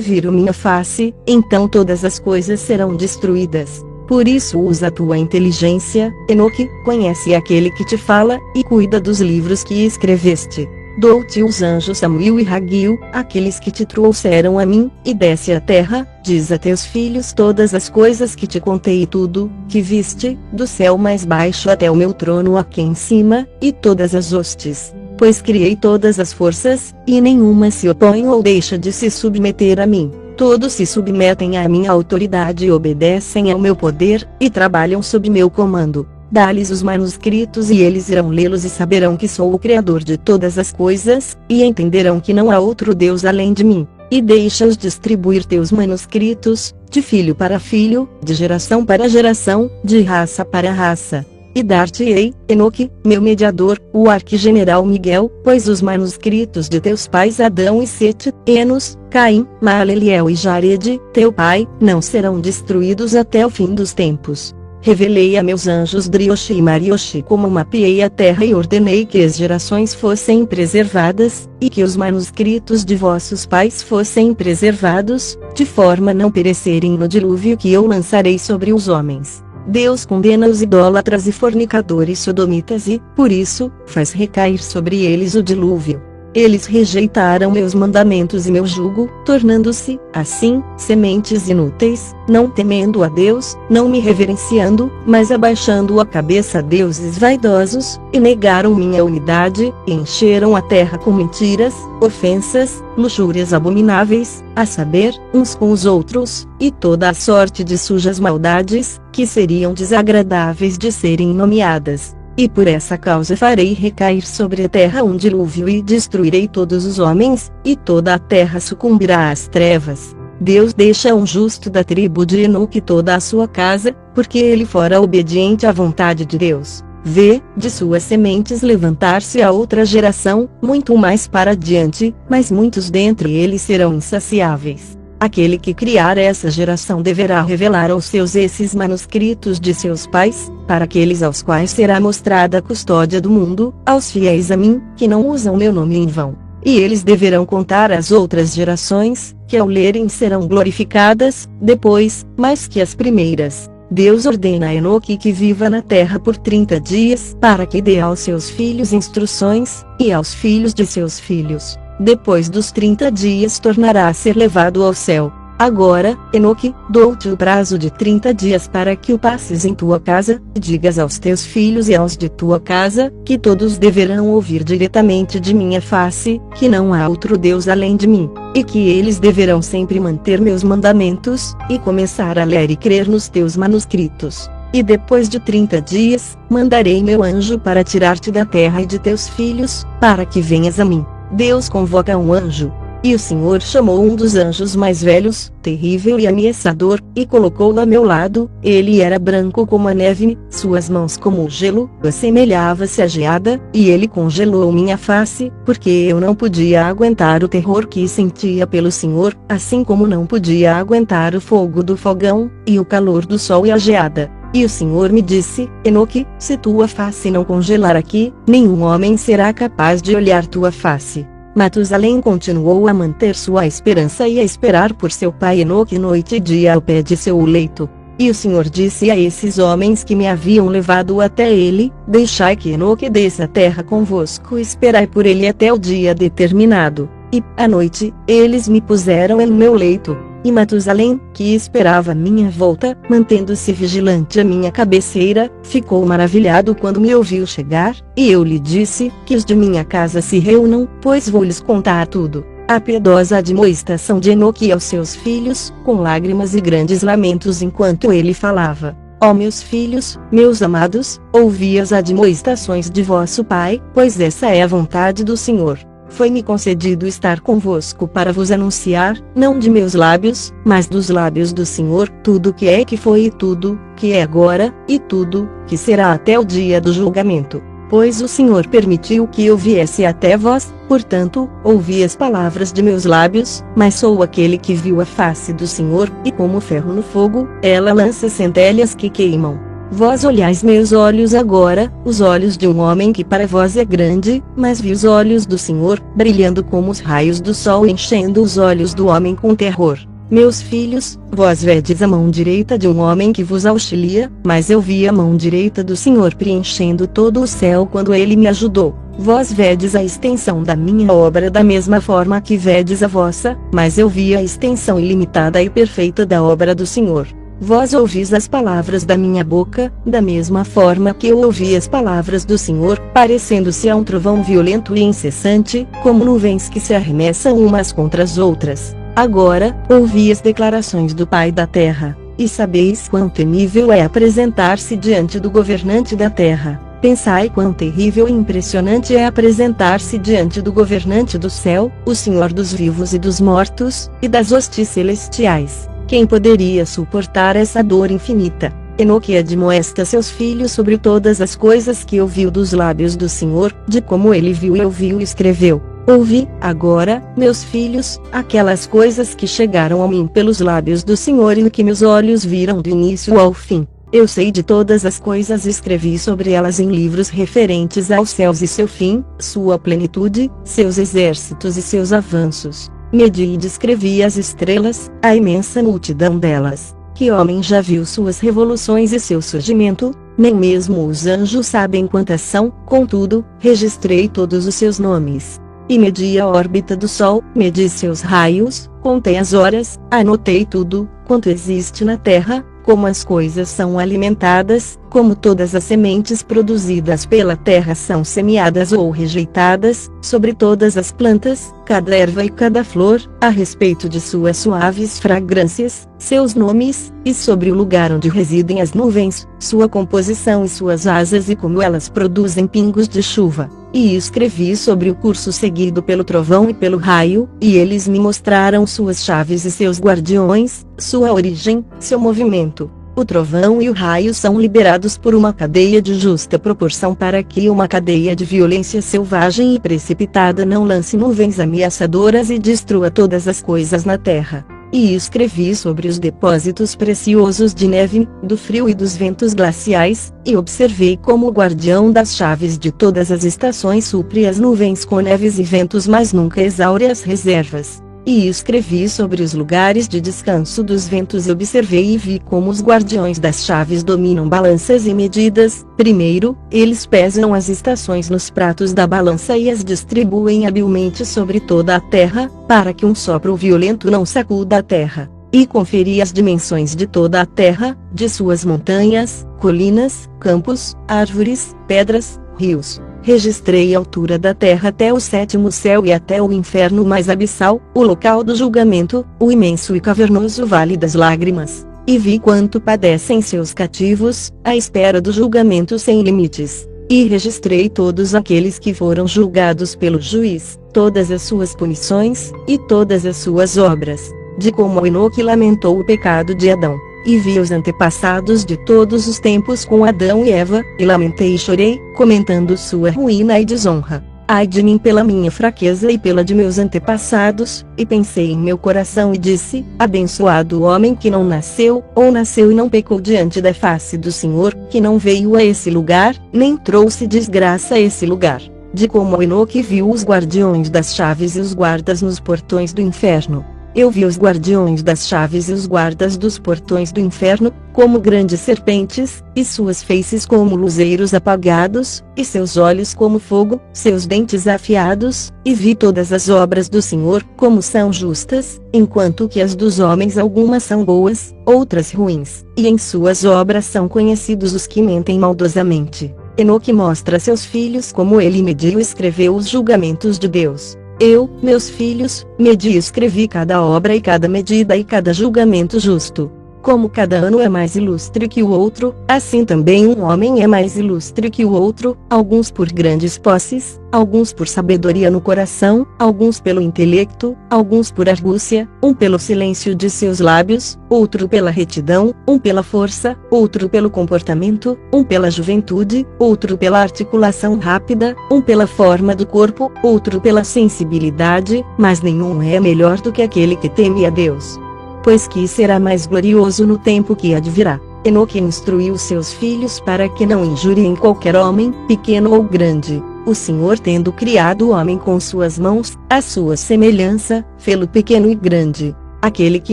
viro minha face, então todas as coisas serão destruídas. Por isso usa a tua inteligência, Enoque, conhece aquele que te fala, e cuida dos livros que escreveste. Dou-te os anjos Samuel e Raguil, aqueles que te trouxeram a mim, e desce à terra, diz a teus filhos todas as coisas que te contei e tudo, que viste, do céu mais baixo até o meu trono aqui em cima, e todas as hostes. Pois criei todas as forças, e nenhuma se opõe ou deixa de se submeter a mim. Todos se submetem à minha autoridade e obedecem ao meu poder, e trabalham sob meu comando. Dá-lhes os manuscritos e eles irão lê-los e saberão que sou o Criador de todas as coisas, e entenderão que não há outro Deus além de mim. E deixa-os distribuir teus manuscritos, de filho para filho, de geração para geração, de raça para raça. E dar-te-ei, Enoque, meu mediador, o arquigeneral Miguel, pois os manuscritos de teus pais Adão e Sete, Enos, Caim, Maleliel e Jared, teu pai, não serão destruídos até o fim dos tempos. Revelei a meus anjos Drioshi e Marioshi como mapeei a terra e ordenei que as gerações fossem preservadas, e que os manuscritos de vossos pais fossem preservados, de forma a não perecerem no dilúvio que eu lançarei sobre os homens. Deus condena os idólatras e fornicadores sodomitas e, por isso, faz recair sobre eles o dilúvio. Eles rejeitaram meus mandamentos e meu jugo, tornando-se, assim, sementes inúteis, não temendo a Deus, não me reverenciando, mas abaixando a cabeça a deuses vaidosos, e negaram minha unidade, e encheram a terra com mentiras, ofensas, luxúrias abomináveis, a saber, uns com os outros, e toda a sorte de sujas maldades, que seriam desagradáveis de serem nomeadas. E por essa causa farei recair sobre a terra um dilúvio e destruirei todos os homens, e toda a terra sucumbirá às trevas. Deus deixa um justo da tribo de Enoque toda a sua casa, porque ele fora obediente à vontade de Deus. Vê, de suas sementes levantar-se a outra geração, muito mais para adiante, mas muitos dentre eles serão insaciáveis. Aquele que criar essa geração deverá revelar aos seus esses manuscritos de seus pais, para aqueles aos quais será mostrada a custódia do mundo, aos fiéis a mim, que não usam meu nome em vão. E eles deverão contar às outras gerações, que ao lerem serão glorificadas, depois, mais que as primeiras. Deus ordena a Enoque que viva na terra por 30 dias, para que dê aos seus filhos instruções, e aos filhos de seus filhos. Depois dos 30 dias tornará a ser levado ao céu. Agora, Enoque, dou-te o prazo de 30 dias para que o passes em tua casa, e digas aos teus filhos e aos de tua casa, que todos deverão ouvir diretamente de minha face, que não há outro Deus além de mim, e que eles deverão sempre manter meus mandamentos, e começar a ler e crer nos teus manuscritos. E depois de 30 dias, mandarei meu anjo para tirar-te da terra e de teus filhos, para que venhas a mim. Deus convoca um anjo. E o Senhor chamou um dos anjos mais velhos, terrível e ameaçador, e colocou-o a meu lado. Ele era branco como a neve, suas mãos como o gelo, assemelhava-se à geada, e ele congelou minha face, porque eu não podia aguentar o terror que sentia pelo Senhor, assim como não podia aguentar o fogo do fogão, e o calor do sol e a geada. E o Senhor me disse, Enoque, se tua face não congelar aqui, nenhum homem será capaz de olhar tua face. Matusalém continuou a manter sua esperança e a esperar por seu pai Enoque noite e dia ao pé de seu leito. E o Senhor disse a esses homens que me haviam levado até ele, deixai que Enoque desça à terra convosco e esperai por ele até o dia determinado. E, à noite, eles me puseram em meu leito. E Matusalém, que esperava minha volta, mantendo-se vigilante à minha cabeceira, ficou maravilhado quando me ouviu chegar, e eu lhe disse, que os de minha casa se reúnam, pois vou lhes contar tudo. A piedosa admoestação de Enoque aos seus filhos, com lágrimas e grandes lamentos enquanto ele falava. Ó meus filhos, meus amados, ouvi as admoestações de vosso Pai, pois essa é a vontade do Senhor. Foi-me concedido estar convosco para vos anunciar, não de meus lábios, mas dos lábios do Senhor, tudo que é que foi e tudo que é agora, e tudo que será até o dia do julgamento. Pois o Senhor permitiu que eu viesse até vós, portanto, ouvi as palavras de meus lábios, mas sou aquele que viu a face do Senhor, e como ferro no fogo, ela lança centelhas que queimam. Vós olhais meus olhos agora, os olhos de um homem que para vós é grande, mas vi os olhos do Senhor, brilhando como os raios do sol enchendo os olhos do homem com terror. Meus filhos, vós vedes a mão direita de um homem que vos auxilia, mas eu vi a mão direita do Senhor preenchendo todo o céu quando ele me ajudou. Vós vedes a extensão da minha obra da mesma forma que vedes a vossa, mas eu vi a extensão ilimitada e perfeita da obra do Senhor. Vós ouvis as palavras da minha boca, da mesma forma que eu ouvi as palavras do Senhor, parecendo-se a um trovão violento e incessante, como nuvens que se arremessam umas contra as outras. Agora, ouvi as declarações do Pai da terra, e sabeis quão temível é apresentar-se diante do governante da terra. Pensai quão terrível e impressionante é apresentar-se diante do governante do céu, o Senhor dos vivos e dos mortos, e das hostes celestiais. Quem poderia suportar essa dor infinita? Enoque admoesta seus filhos sobre todas as coisas que ouviu dos lábios do Senhor, de como ele viu e ouviu e escreveu. Ouvi, agora, meus filhos, aquelas coisas que chegaram a mim pelos lábios do Senhor e o que meus olhos viram do início ao fim. Eu sei de todas as coisas e escrevi sobre elas em livros referentes aos céus e seu fim, sua plenitude, seus exércitos e seus avanços. Medi e descrevi as estrelas, a imensa multidão delas. Que homem já viu suas revoluções e seu surgimento? Nem mesmo os anjos sabem quantas são, contudo, registrei todos os seus nomes. E medi a órbita do Sol, medi seus raios, contei as horas, anotei tudo, quanto existe na Terra, como as coisas são alimentadas, como todas as sementes produzidas pela terra são semeadas ou rejeitadas, sobre todas as plantas, cada erva e cada flor, a respeito de suas suaves fragrâncias, seus nomes, e sobre o lugar onde residem as nuvens, sua composição e suas asas e como elas produzem pingos de chuva. E escrevi sobre o curso seguido pelo trovão e pelo raio, e eles me mostraram suas chaves e seus guardiões, sua origem, seu movimento. O trovão e o raio são liberados por uma cadeia de justa proporção para que uma cadeia de violência selvagem e precipitada não lance nuvens ameaçadoras e destrua todas as coisas na terra. E escrevi sobre os depósitos preciosos de neve, do frio e dos ventos glaciais, e observei como o guardião das chaves de todas as estações supre as nuvens com neves e ventos mas nunca exaure as reservas. E escrevi sobre os lugares de descanso dos ventos e observei e vi como os guardiões das chaves dominam balanças e medidas. Primeiro, eles pesam as estações nos pratos da balança e as distribuem habilmente sobre toda a terra, para que um sopro violento não sacuda a terra. E conferi as dimensões de toda a terra, de suas montanhas, colinas, campos, árvores, pedras, rios. Registrei a altura da terra até o sétimo céu e até o inferno mais abissal, o local do julgamento, o imenso e cavernoso vale das lágrimas. E vi quanto padecem seus cativos, à espera do julgamento sem limites. E registrei todos aqueles que foram julgados pelo juiz, todas as suas punições, e todas as suas obras. De como Enoque lamentou o pecado de Adão. E vi os antepassados de todos os tempos com Adão e Eva, e lamentei e chorei, comentando sua ruína e desonra. Ai de mim pela minha fraqueza e pela de meus antepassados, e pensei em meu coração e disse, abençoado o homem que não nasceu, ou nasceu e não pecou diante da face do Senhor, que não veio a esse lugar, nem trouxe desgraça a esse lugar. De como Enoque viu os guardiões das chaves e os guardas nos portões do inferno. Eu vi os guardiões das chaves e os guardas dos portões do inferno, como grandes serpentes, e suas faces como luzeiros apagados, e seus olhos como fogo, seus dentes afiados, e vi todas as obras do Senhor, como são justas, enquanto que as dos homens algumas são boas, outras ruins, e em suas obras são conhecidos os que mentem maldosamente. Enoque mostra a seus filhos como ele mediu e escreveu os julgamentos de Deus. Eu, meus filhos, medi e escrevi cada obra e cada medida e cada julgamento justo. Como cada ano é mais ilustre que o outro, assim também um homem é mais ilustre que o outro, alguns por grandes posses, alguns por sabedoria no coração, alguns pelo intelecto, alguns por argúcia, um pelo silêncio de seus lábios, outro pela retidão, um pela força, outro pelo comportamento, um pela juventude, outro pela articulação rápida, um pela forma do corpo, outro pela sensibilidade, mas nenhum é melhor do que aquele que teme a Deus. Pois que será mais glorioso no tempo que advirá. Enoque instruiu seus filhos para que não injuriem qualquer homem, pequeno ou grande. O Senhor, tendo criado o homem com suas mãos, à sua semelhança, fê-lo pequeno e grande. Aquele que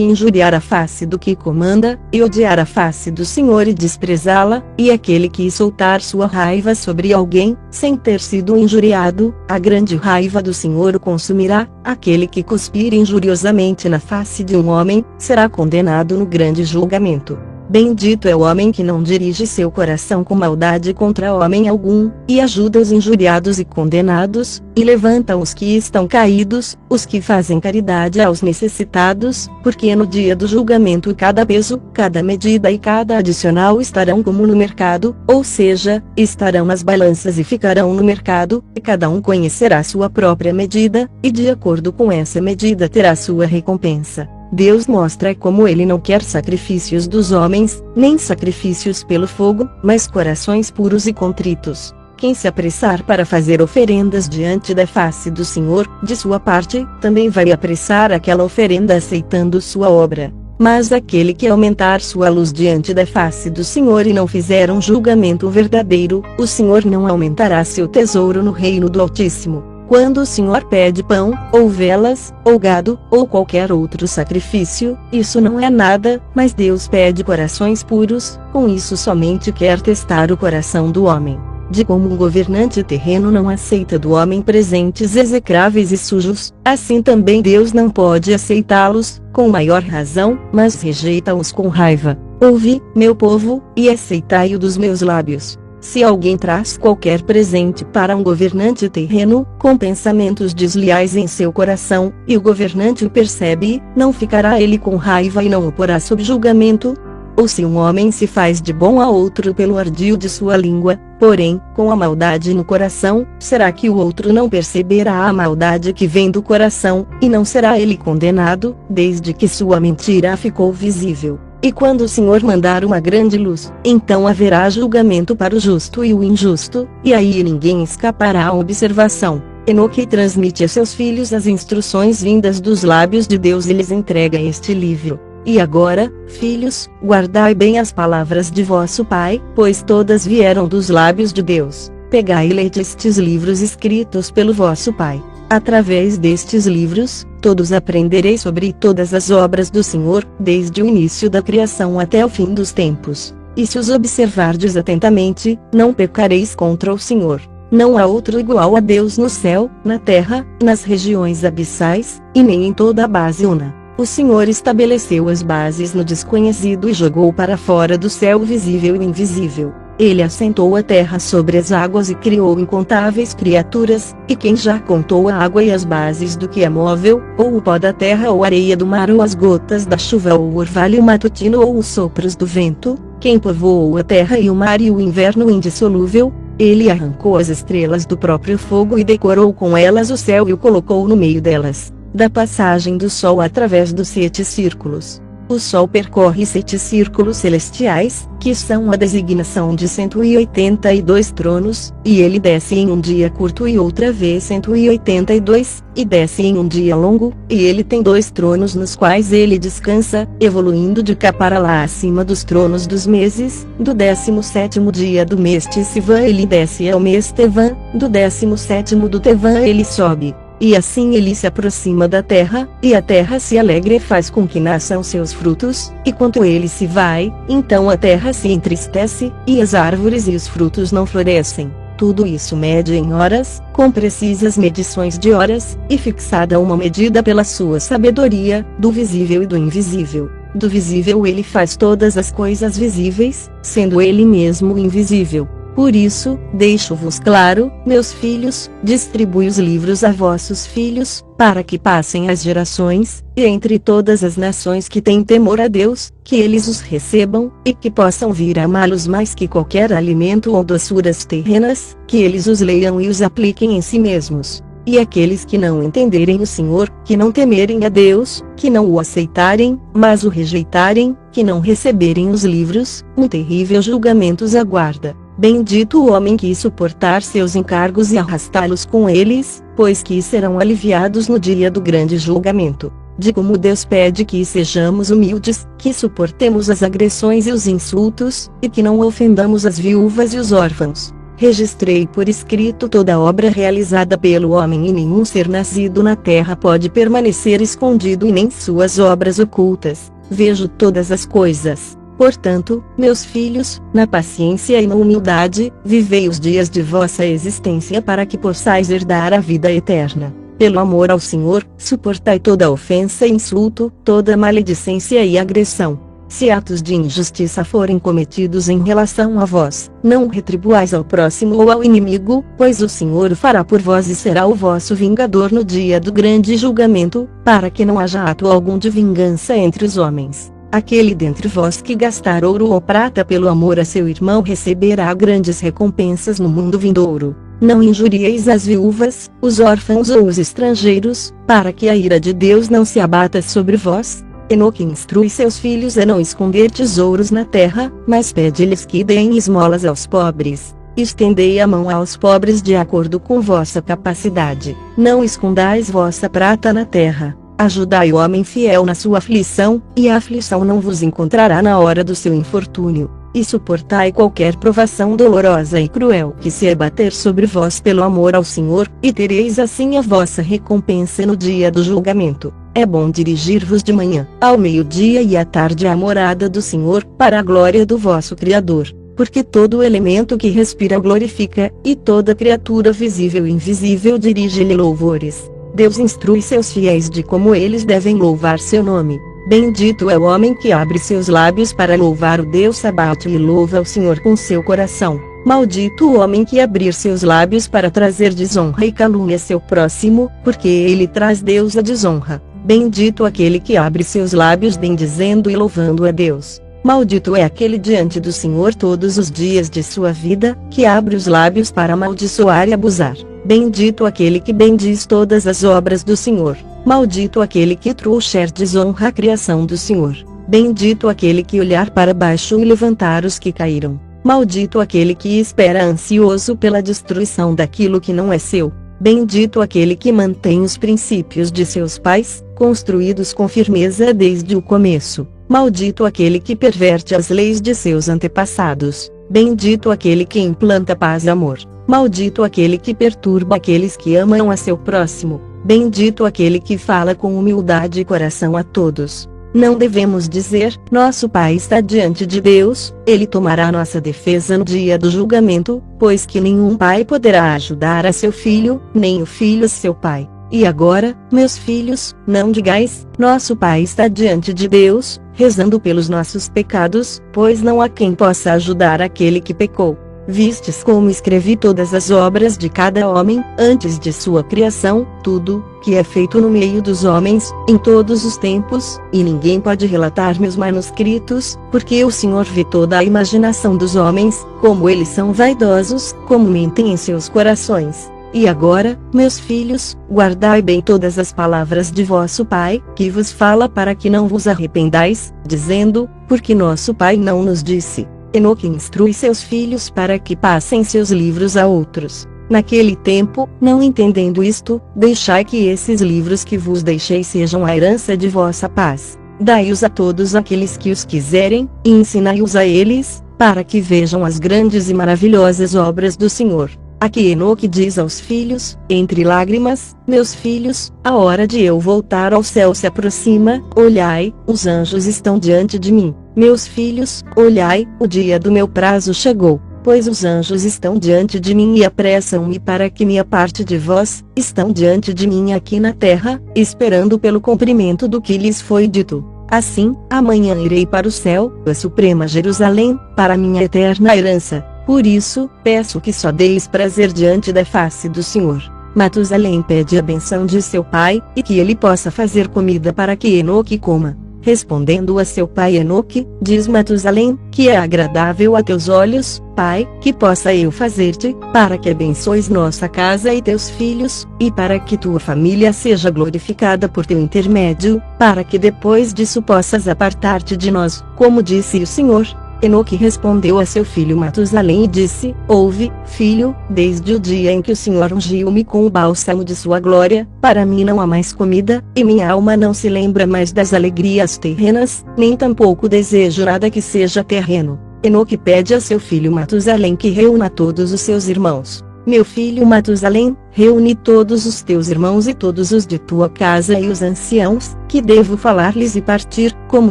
injuriar a face do que comanda, e odiar a face do Senhor e desprezá-la, e aquele que soltar sua raiva sobre alguém, sem ter sido injuriado, a grande raiva do Senhor o consumirá. Aquele que cuspir injuriosamente na face de um homem, será condenado no grande julgamento. Bendito é o homem que não dirige seu coração com maldade contra homem algum, e ajuda os injuriados e condenados, e levanta os que estão caídos, os que fazem caridade aos necessitados, porque no dia do julgamento cada peso, cada medida e cada adicional estarão como no mercado, ou seja, estarão nas balanças e ficarão no mercado, e cada um conhecerá sua própria medida, e de acordo com essa medida terá sua recompensa. Deus mostra como Ele não quer sacrifícios dos homens, nem sacrifícios pelo fogo, mas corações puros e contritos. Quem se apressar para fazer oferendas diante da face do Senhor, de sua parte, também vai apressar aquela oferenda aceitando sua obra. Mas aquele que aumentar sua luz diante da face do Senhor e não fizer um julgamento verdadeiro, o Senhor não aumentará seu tesouro no reino do Altíssimo. Quando o Senhor pede pão, ou velas, ou gado, ou qualquer outro sacrifício, isso não é nada, mas Deus pede corações puros, com isso somente quer testar o coração do homem. De como um governante terreno não aceita do homem presentes execráveis e sujos, assim também Deus não pode aceitá-los, com maior razão, mas rejeita-os com raiva. Ouvi, meu povo, e aceitai-o dos meus lábios. Se alguém traz qualquer presente para um governante terreno, com pensamentos desleais em seu coração, e o governante o percebe, não ficará ele com raiva e não o porá sob julgamento? Ou se um homem se faz de bom a outro pelo ardil de sua língua, porém, com a maldade no coração, será que o outro não perceberá a maldade que vem do coração, e não será ele condenado, desde que sua mentira ficou visível? E quando o Senhor mandar uma grande luz, então haverá julgamento para o justo e o injusto, e aí ninguém escapará à observação. Enoque transmite a seus filhos as instruções vindas dos lábios de Deus e lhes entrega este livro. E agora, filhos, guardai bem as palavras de vosso Pai, pois todas vieram dos lábios de Deus. Pegai e lede estes livros escritos pelo vosso Pai. Através destes livros, todos aprendereis sobre todas as obras do Senhor, desde o início da criação até o fim dos tempos. E se os observardes atentamente, não pecareis contra o Senhor. Não há outro igual a Deus no céu, na terra, nas regiões abissais, e nem em toda a base una. O Senhor estabeleceu as bases no desconhecido e jogou para fora do céu o visível e o invisível. Ele assentou a terra sobre as águas e criou incontáveis criaturas, e quem já contou a água e as bases do que é móvel, ou o pó da terra ou a areia do mar ou as gotas da chuva ou o orvalho matutino ou os sopros do vento? Quem povoou a terra e o mar e o inverno indissolúvel? Ele arrancou as estrelas do próprio fogo e decorou com elas o céu e o colocou no meio delas, da passagem do sol através dos 7 círculos. O Sol percorre 7 círculos celestiais, que são a designação de 182 tronos, e ele desce em um dia curto e outra vez 182, e desce em um dia longo, e ele tem 2 tronos nos quais ele descansa, evoluindo de cá para lá acima dos tronos dos meses. Do 17º dia do mês Tisivã ele desce ao mês Tevã, do 17º do Tevã ele sobe. E assim ele se aproxima da terra, e a terra se alegra e faz com que nasçam seus frutos, e quando ele se vai, então a terra se entristece, e as árvores e os frutos não florescem. Tudo isso mede em horas, com precisas medições de horas, e fixada uma medida pela sua sabedoria, do visível e do invisível. Do visível ele faz todas as coisas visíveis, sendo ele mesmo invisível. Por isso, deixo-vos claro, meus filhos, distribui os livros a vossos filhos, para que passem as gerações, e entre todas as nações que têm temor a Deus, que eles os recebam, e que possam vir a amá-los mais que qualquer alimento ou doçuras terrenas, que eles os leiam e os apliquem em si mesmos. E aqueles que não entenderem o Senhor, que não temerem a Deus, que não o aceitarem, mas o rejeitarem, que não receberem os livros, um terrível julgamento os aguarda. Bendito o homem que suportar seus encargos e arrastá-los com eles, pois que serão aliviados no dia do grande julgamento. De como Deus pede que sejamos humildes, que suportemos as agressões e os insultos, e que não ofendamos as viúvas e os órfãos. Registrei por escrito toda a obra realizada pelo homem e nenhum ser nascido na terra pode permanecer escondido e nem suas obras ocultas. Vejo todas as coisas. Portanto, meus filhos, na paciência e na humildade, vivei os dias de vossa existência para que possais herdar a vida eterna. Pelo amor ao Senhor, suportai toda ofensa e insulto, toda maledicência e agressão. Se atos de injustiça forem cometidos em relação a vós, não retribuais ao próximo ou ao inimigo, pois o Senhor o fará por vós e será o vosso vingador no dia do grande julgamento, para que não haja ato algum de vingança entre os homens. Aquele dentre vós que gastar ouro ou prata pelo amor a seu irmão receberá grandes recompensas no mundo vindouro. Não injurieis as viúvas, os órfãos ou os estrangeiros, para que a ira de Deus não se abata sobre vós. Enoque instrui seus filhos a não esconder tesouros na terra, mas pede-lhes que deem esmolas aos pobres. Estendei a mão aos pobres de acordo com vossa capacidade. Não escondais vossa prata na terra. Ajudai o homem fiel na sua aflição, e a aflição não vos encontrará na hora do seu infortúnio. E suportai qualquer provação dolorosa e cruel que se abater sobre vós pelo amor ao Senhor, e tereis assim a vossa recompensa no dia do julgamento. É bom dirigir-vos de manhã, ao meio-dia e à tarde à morada do Senhor, para a glória do vosso Criador. Porque todo elemento que respira glorifica, e toda criatura visível e invisível dirige-lhe louvores. Deus instrui seus fiéis de como eles devem louvar seu nome. Bendito é o homem que abre seus lábios para louvar o Deus Sabaoth e louva ao Senhor com seu coração. Maldito o homem que abrir seus lábios para trazer desonra e calúnia a seu próximo, porque ele traz Deus a desonra. Bendito aquele que abre seus lábios bendizendo e louvando a Deus. Maldito é aquele diante do Senhor todos os dias de sua vida, que abre os lábios para amaldiçoar e abusar. Bendito aquele que bendiz todas as obras do Senhor. Maldito aquele que trouxer desonra à criação do Senhor. Bendito aquele que olhar para baixo e levantar os que caíram. Maldito aquele que espera ansioso pela destruição daquilo que não é seu. Bendito aquele que mantém os princípios de seus pais, construídos com firmeza desde o começo. Maldito aquele que perverte as leis de seus antepassados. Bendito aquele que implanta paz e amor. Maldito aquele que perturba aqueles que amam a seu próximo. Bendito aquele que fala com humildade e coração a todos. Não devemos dizer, nosso Pai está diante de Deus, Ele tomará nossa defesa no dia do julgamento, pois que nenhum pai poderá ajudar a seu filho, nem o filho a seu pai. E agora, meus filhos, não digais, nosso Pai está diante de Deus, rezando pelos nossos pecados, pois não há quem possa ajudar aquele que pecou. Vistes como escrevi todas as obras de cada homem, antes de sua criação, tudo, que é feito no meio dos homens, em todos os tempos, e ninguém pode relatar meus manuscritos, porque o Senhor vê toda a imaginação dos homens, como eles são vaidosos, como mentem em seus corações. E agora, meus filhos, guardai bem todas as palavras de vosso Pai, que vos fala para que não vos arrependais, dizendo, porque nosso Pai não nos disse. Enoque instrui seus filhos para que passem seus livros a outros. Naquele tempo, não entendendo isto, deixai que esses livros que vos deixei sejam a herança de vossa paz. Dai-os a todos aqueles que os quiserem, e ensinai-os a eles, para que vejam as grandes e maravilhosas obras do Senhor. Aqui Enoque diz aos filhos, entre lágrimas, meus filhos, a hora de eu voltar ao céu se aproxima, olhai, os anjos estão diante de mim. Meus filhos, olhai, o dia do meu prazo chegou, pois os anjos estão diante de mim e apressam-me para que me aparte de vós, estão diante de mim aqui na terra, esperando pelo cumprimento do que lhes foi dito. Assim, amanhã irei para o céu, a suprema Jerusalém, para minha eterna herança. Por isso, peço que só deis prazer diante da face do Senhor. Matusalém pede a benção de seu pai, e que ele possa fazer comida para que Enoque coma. Respondendo a seu pai Enoque, diz Matusalém, que é agradável a teus olhos, pai, que possa eu fazer-te, para que abençoes nossa casa e teus filhos, e para que tua família seja glorificada por teu intermédio, para que depois disso possas apartar-te de nós, como disse o Senhor. Enoque respondeu a seu filho Matusalém e disse: Ouve, filho, desde o dia em que o Senhor ungiu-me com o bálsamo de sua glória, para mim não há mais comida, e minha alma não se lembra mais das alegrias terrenas, nem tampouco desejo nada que seja terreno. Enoque pede a seu filho Matusalém que reúna todos os seus irmãos. Meu filho Matusalém, reúne todos os teus irmãos e todos os de tua casa e os anciãos, que devo falar-lhes e partir, como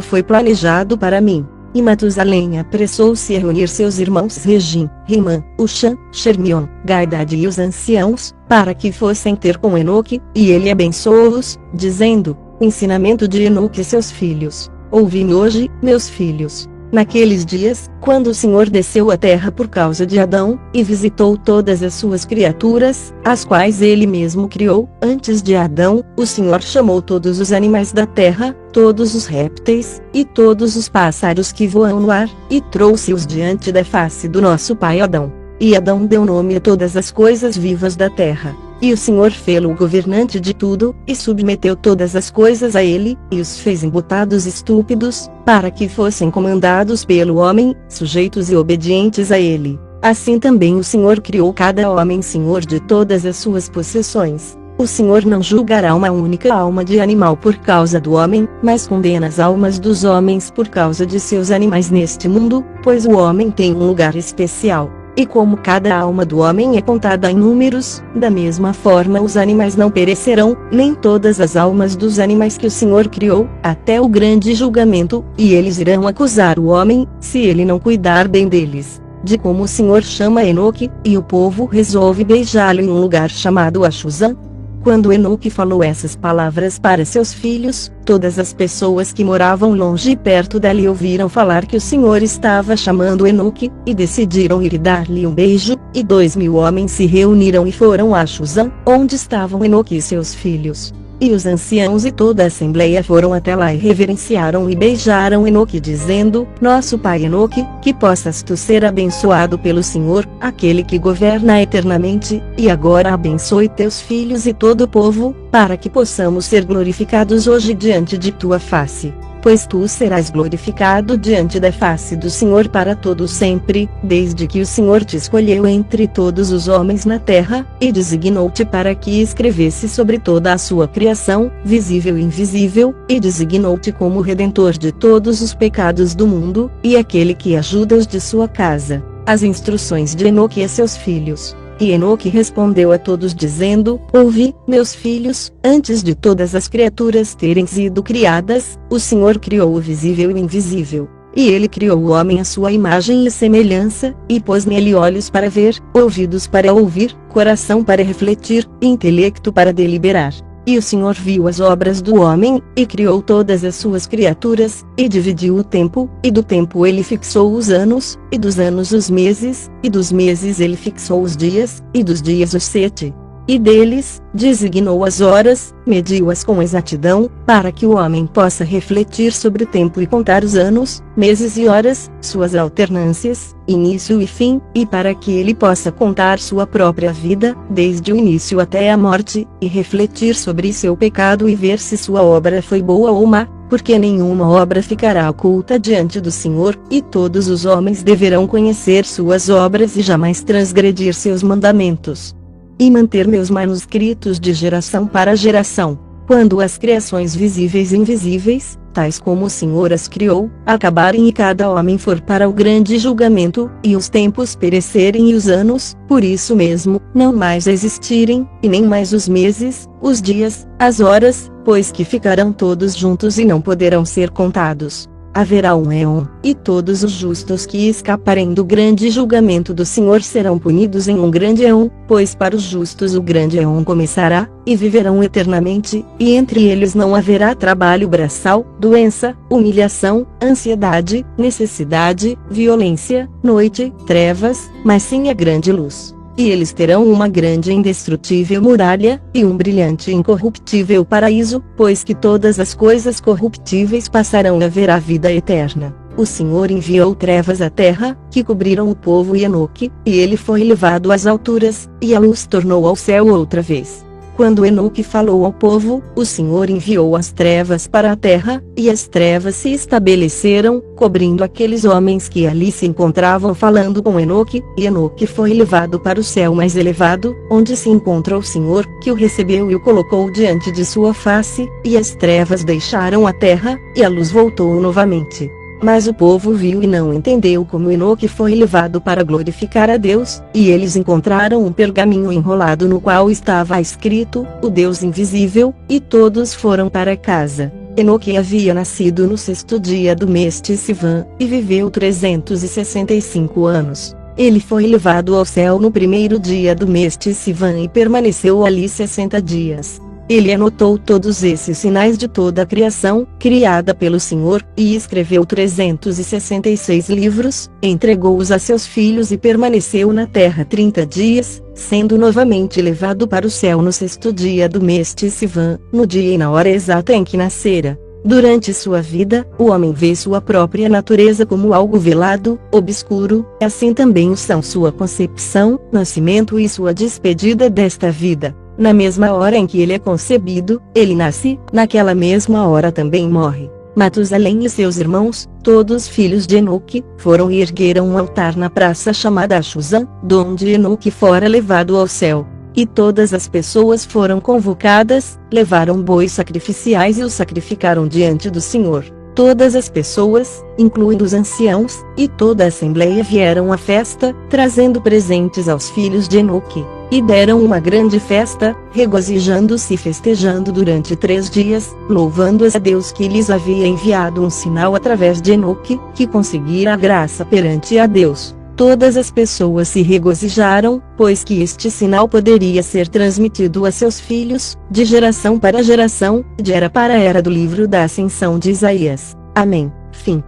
foi planejado para mim. E Matusalém apressou-se a reunir seus irmãos Regim, Rimã, Uxã, Xermion, Gaidade e os anciãos, para que fossem ter com Enoque, e ele abençoou-os, dizendo: Ensinamento de Enoque e seus filhos. Ouvi-me hoje, meus filhos. Naqueles dias, quando o Senhor desceu à terra por causa de Adão, e visitou todas as suas criaturas, as quais ele mesmo criou, antes de Adão, o Senhor chamou todos os animais da terra, todos os répteis, e todos os pássaros que voam no ar, e trouxe-os diante da face do nosso pai Adão. E Adão deu nome a todas as coisas vivas da terra. E o Senhor fê-lo governante de tudo, e submeteu todas as coisas a ele, e os fez embutados estúpidos, para que fossem comandados pelo homem, sujeitos e obedientes a ele. Assim também o Senhor criou cada homem senhor de todas as suas possessões. O Senhor não julgará uma única alma de animal por causa do homem, mas condena as almas dos homens por causa de seus animais neste mundo, pois o homem tem um lugar especial. E como cada alma do homem é contada em números, da mesma forma os animais não perecerão, nem todas as almas dos animais que o Senhor criou, até o grande julgamento, e eles irão acusar o homem, se ele não cuidar bem deles. De como o Senhor chama Enoque, e o povo resolve beijá-lo em um lugar chamado Achuzã. Quando Enoque falou essas palavras para seus filhos, todas as pessoas que moravam longe e perto dali ouviram falar que o Senhor estava chamando Enoque, e decidiram ir e dar-lhe um beijo, e 2.000 homens se reuniram e foram a Achuzã, onde estavam Enoque e seus filhos. E os anciãos e toda a assembleia foram até lá e reverenciaram e beijaram Enoque dizendo: Nosso pai Enoque, que possas tu ser abençoado pelo Senhor, aquele que governa eternamente, e agora abençoe teus filhos e todo o povo, para que possamos ser glorificados hoje diante de tua face. Pois tu serás glorificado diante da face do Senhor para todo sempre, desde que o Senhor te escolheu entre todos os homens na terra, e designou-te para que escrevesse sobre toda a sua criação, visível e invisível, e designou-te como Redentor de todos os pecados do mundo, e aquele que ajuda os de sua casa. As instruções de Enoque e seus filhos. E Enoque respondeu a todos dizendo: Ouvi, meus filhos, antes de todas as criaturas terem sido criadas, o Senhor criou o visível e o invisível. E ele criou o homem à sua imagem e semelhança, e pôs nele olhos para ver, ouvidos para ouvir, coração para refletir, e intelecto para deliberar. E o Senhor viu as obras do homem, e criou todas as suas criaturas, e dividiu o tempo, e do tempo ele fixou os anos, e dos anos os meses, e dos meses ele fixou os dias, e dos dias os 7. E deles, designou as horas, mediu-as com exatidão, para que o homem possa refletir sobre o tempo e contar os anos, meses e horas, suas alternâncias, início e fim, e para que ele possa contar sua própria vida, desde o início até a morte, e refletir sobre seu pecado e ver se sua obra foi boa ou má, porque nenhuma obra ficará oculta diante do Senhor, e todos os homens deverão conhecer suas obras e jamais transgredir seus mandamentos. E manter meus manuscritos de geração para geração. Quando as criações visíveis e invisíveis, tais como o Senhor as criou, acabarem e cada homem for para o grande julgamento, e os tempos perecerem e os anos, por isso mesmo, não mais existirem, e nem mais os meses, os dias, as horas, pois que ficarão todos juntos e não poderão ser contados. haverá um éon, e todos os justos que escaparem do grande julgamento do Senhor serão punidos em um grande éon, pois para os justos o grande éon começará, e viverão eternamente, e entre eles não haverá trabalho braçal, doença, humilhação, ansiedade, necessidade, violência, noite, trevas, mas sim a grande luz. E eles terão uma grande e indestrutível muralha, e um brilhante e incorruptível paraíso, pois que todas as coisas corruptíveis passarão e haverá vida eterna. O Senhor enviou trevas à terra, que cobriram o povo e Enoque, e ele foi levado às alturas, e a luz tornou ao céu outra vez. Quando Enoque falou ao povo, o Senhor enviou as trevas para a terra, e as trevas se estabeleceram, cobrindo aqueles homens que ali se encontravam falando com Enoque, e Enoque foi levado para o céu mais elevado, onde se encontra o Senhor, que o recebeu e o colocou diante de sua face, e as trevas deixaram a terra, e a luz voltou novamente. Mas o povo viu e não entendeu como Enoque foi levado para glorificar a Deus, e eles encontraram um pergaminho enrolado no qual estava escrito, o Deus invisível, e todos foram para casa. Enoque havia nascido no 6º dia do mês Tisivã, e viveu 365 anos. Ele foi levado ao céu no 1º dia do mês Tisivã e permaneceu ali 60 dias. Ele anotou todos esses sinais de toda a criação, criada pelo Senhor, e escreveu 366 livros, entregou-os a seus filhos e permaneceu na terra 30 dias, sendo novamente levado para o céu no 6º dia do mês Tisivã, no dia e na hora exata em que nascera. Durante sua vida, o homem vê sua própria natureza como algo velado, obscuro, assim também o são sua concepção, nascimento e sua despedida desta vida. Na mesma hora em que ele é concebido, ele nasce, naquela mesma hora também morre. Matusalém e seus irmãos, todos filhos de Enoque, foram e ergueram um altar na praça chamada Achuzã, donde Enoque fora levado ao céu. E todas as pessoas foram convocadas, levaram bois sacrificiais e os sacrificaram diante do Senhor. Todas as pessoas, incluindo os anciãos, e toda a assembleia vieram à festa, trazendo presentes aos filhos de Enoque. E deram uma grande festa, regozijando-se e festejando durante 3 dias, louvando a Deus que lhes havia enviado um sinal através de Enoque, que conseguira a graça perante a Deus. Todas as pessoas se regozijaram, pois que este sinal poderia ser transmitido a seus filhos, de geração para geração, de era para era do livro da Ascensão de Isaías. Amém. Fim.